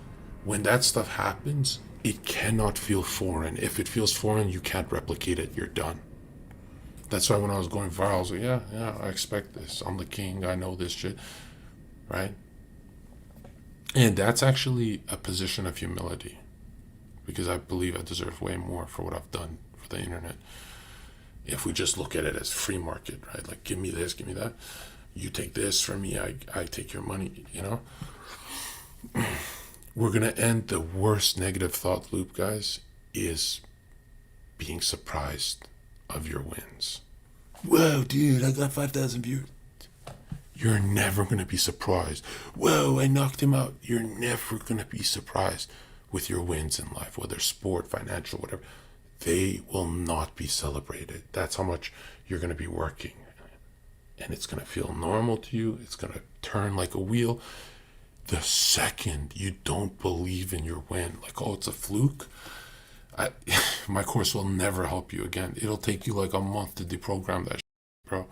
when that stuff happens, it cannot feel foreign. If it feels foreign, you can't replicate it. You're done. That's why when I was going viral, I was like, yeah, I expect this. I'm the king. I know this shit. Right? And that's actually a position of humility. Because I believe I deserve way more for what I've done for the internet. If we just look at it as free market, right? Like, give me this, give me that. You take this from me, I take your money, you know? We're going to end the worst negative thought loop, guys, is being surprised of your wins. Whoa, dude, I got 5,000 viewers. You're never going to be surprised. Whoa, I knocked him out. You're never going to be surprised with your wins in life, whether sport, financial, whatever. They will not be celebrated. That's how much you're going to be working. And it's going to feel normal to you. It's going to turn like a wheel. The second you don't believe in your win, like, oh, it's a fluke, my course will never help you again. It'll take you like a month to deprogram that shit, bro.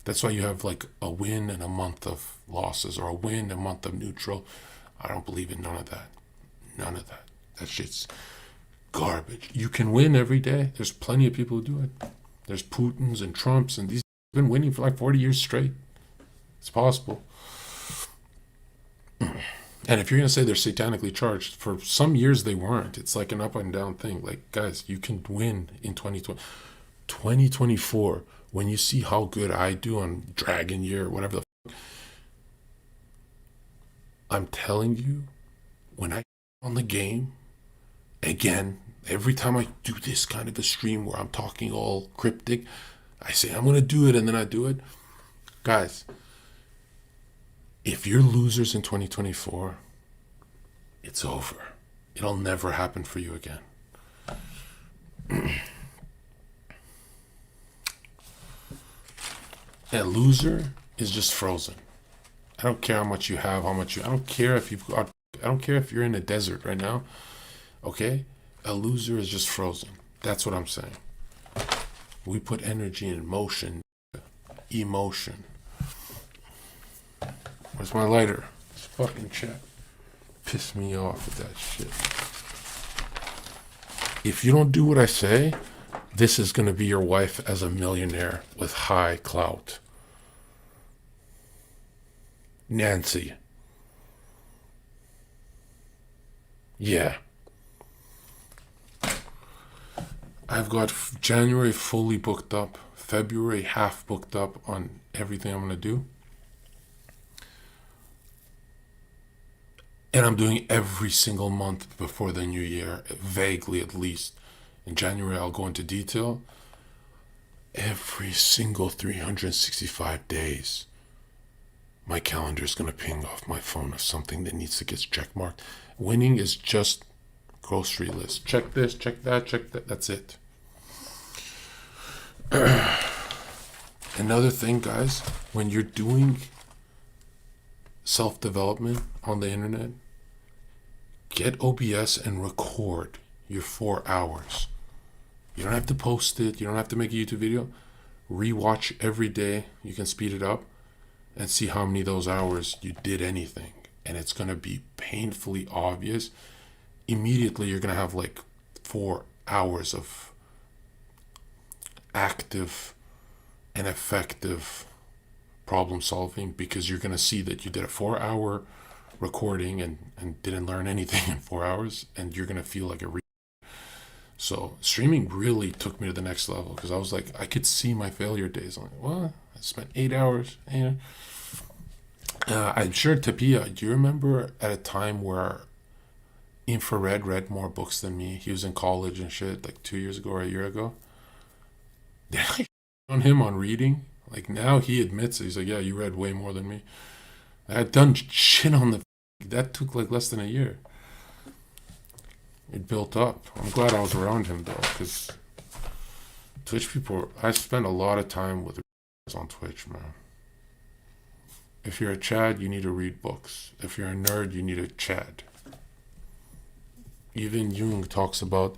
That's why you have like a win and a month of losses or a win, a month of neutral. I don't believe in none of that. None of that. That shit's garbage. You can win every day. There's plenty of people who do it. There's Putins and Trumps and these been winning for like 40 years straight. It's possible. And if you're going to say they're satanically charged, for some years they weren't. It's like an up and down thing. Like, guys, you can win in 2020. 2024, when you see how good I do on Dragon Year or whatever the fuck, I'm telling you, when I on the game, again, every time I do this kind of a stream where I'm talking all cryptic, I say I'm going to do it and then I do it. Guys, if you're losers in 2024, it's over. It'll never happen for you again. A loser is just frozen. I don't care how much you have, I don't care if you've got, I don't care if you're in a desert right now. Okay? A loser is just frozen. That's what I'm saying. We put energy in motion, emotion. Where's my lighter? This fucking chat pissed me off with that shit. If you don't do what I say, this is going to be your wife as a millionaire with high clout. Nancy. Yeah. I've got January fully booked up, February half booked up on everything I'm going to do. And I'm doing every single month before the new year, vaguely at least. In January, I'll go into detail. Every single 365 days, my calendar is going to ping off my phone of something that needs to get checkmarked. Winning is just grocery list. Check this, check that, check that. That's it. Another thing, guys, when you're doing self-development on the internet, get OBS and record your 4 hours. You don't have to post it. You don't have to make a YouTube video. Rewatch every day. You can speed it up and see how many of those hours you did anything. And it's going to be painfully obvious. Immediately, you're going to have like 4 hours of active and effective problem solving, because you're going to see that you did a 4-hour recording and didn't learn anything in 4 hours, and you're going to feel like a So streaming really took me to the next level, because I was like, I could see my failure days. I'm like, well, I spent 8 hours. I'm sure Tapia, do you remember at a time where Infrared read more books than me? He was in college and shit, like 2 years ago or a year ago. Did I on him on reading? Like, now he admits it. He's like, yeah, you read way more than me. I had done shit on the... That took like less than a year. It built up. I'm glad I was around him though, because Twitch people, I spend a lot of time with on Twitch, man. If you're a Chad, you need to read books. If you're a nerd, you need a Chad. Even Jung talks about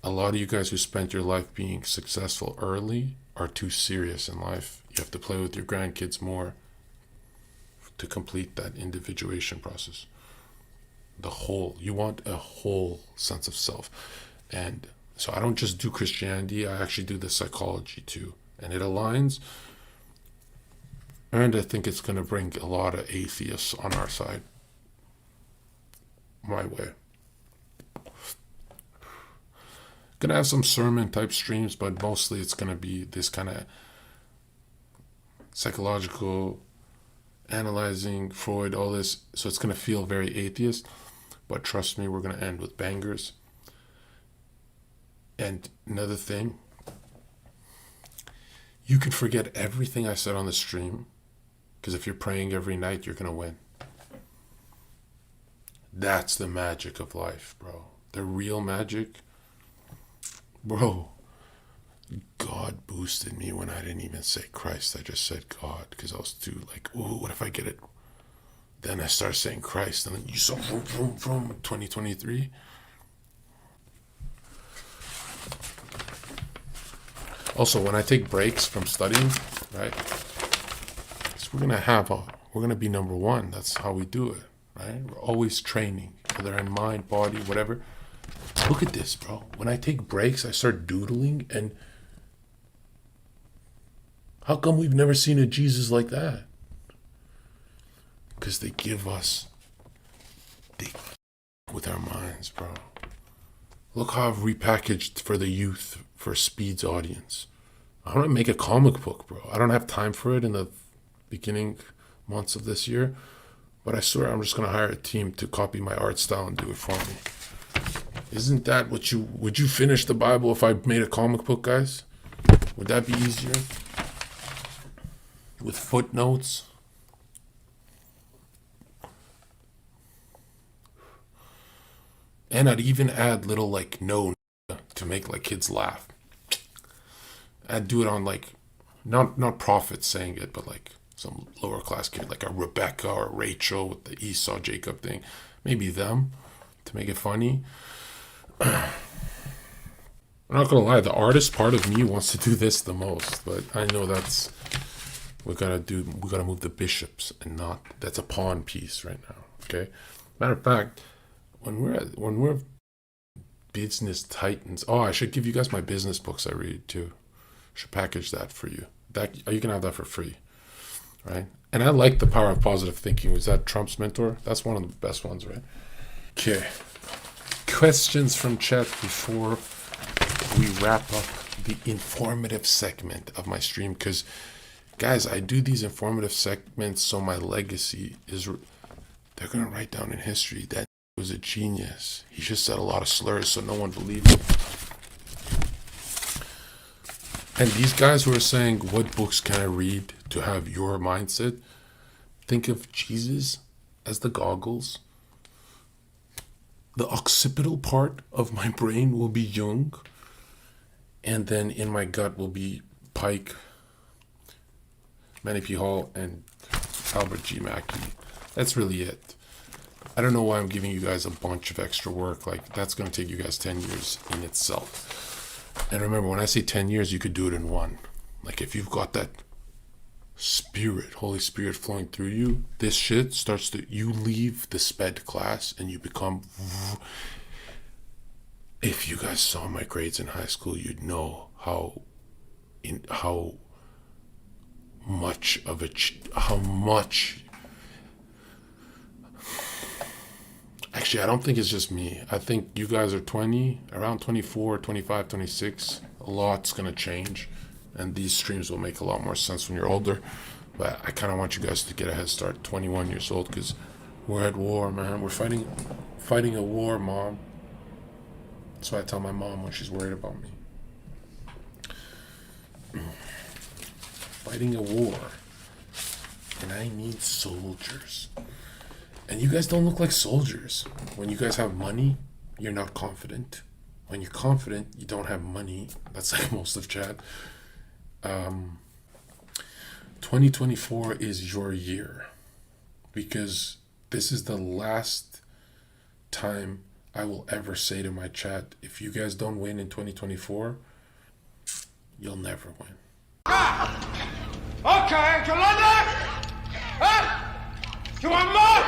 a lot of you guys who spent your life being successful early are too serious in life. You have to play with your grandkids more to complete that individuation process. You want a whole sense of self. And so I don't just do Christianity, I actually do the psychology too. And it aligns. And I think it's going to bring a lot of atheists on our side. My way. Gonna have some sermon type streams, but mostly it's gonna be this kind of psychological, analyzing Freud, all this. So it's gonna feel very atheist, but trust me, we're gonna end with bangers. And another thing, you can forget everything I said on the stream, because if you're praying every night, you're gonna win. That's the magic of life, bro. The real magic. Bro, God boosted me when I didn't even say Christ. I just said God, because I was too like, oh, what if I get it? Then I started saying Christ, and then you saw from 2023. Also, when I take breaks from studying, right? So we're gonna be number one. That's how we do it, right? We're always training, whether in mind, body, whatever. Look at this, bro. When I take breaks, I start doodling, and how come we've never seen a Jesus like that? Because they with our minds, bro. Look how I've repackaged for the youth, for Speed's audience. I want to make a comic book, bro. I don't have time for it in the beginning months of this year, but I swear I'm just going to hire a team to copy my art style and do it for me. Isn't that would you finish the Bible if I made a comic book, guys? Would that be easier? With footnotes? And I'd even add little like no to make like kids laugh. I'd do it on like, not prophets saying it, but like some lower class kid, like a Rebecca or Rachel with the Esau Jacob thing. Maybe them to make it funny. I'm not gonna lie, the artist part of me wants to do this the most, but I know we gotta move the bishops, and that's a pawn piece right now. Okay. Matter of fact, when we're business titans, I should give you guys my business books I read too. Should package that for you. You can have that for free, right? And I like The Power of Positive Thinking. Was that Trump's mentor? That's one of the best ones, right? Okay. Questions from chat before we wrap up the informative segment of my stream, because guys, I do these informative segments so my legacy is they're gonna write down in history that was a genius. He just said a lot of slurs so no one believed him. And these guys who are saying what books can I read to have your mindset, think of Jesus as the goggles. The occipital part of my brain will be Jung, and then in my gut will be Pike, Manny P. Hall, and Albert G. Mackey. That's really it. I don't know why I'm giving you guys a bunch of extra work. Like, that's going to take you guys 10 years in itself. And remember, when I say 10 years, you could do it in one. Like, if you've got that Spirit, Holy Spirit flowing through you, this shit starts to, you leave the sped class and you become, if you guys saw my grades in high school, you'd know how much of how much. Actually, I don't think it's just me. I think you guys are 20, around 24, 25, 26. A lot's gonna change, and these streams will make a lot more sense when you're older. But I kind of want you guys to get a head start, 21 years old, because we're at war, man. We're fighting a war, Mom. That's what I tell my mom when she's worried about me. Fighting a war, and I need soldiers. And you guys don't look like soldiers. When you guys have money, you're not confident. When you're confident, you don't have money. That's like most of chat. 2024 is your year, because this is the last time I will ever say to my chat, if you guys don't win in 2024, you'll never win. Okay, you like that? Huh? You want more?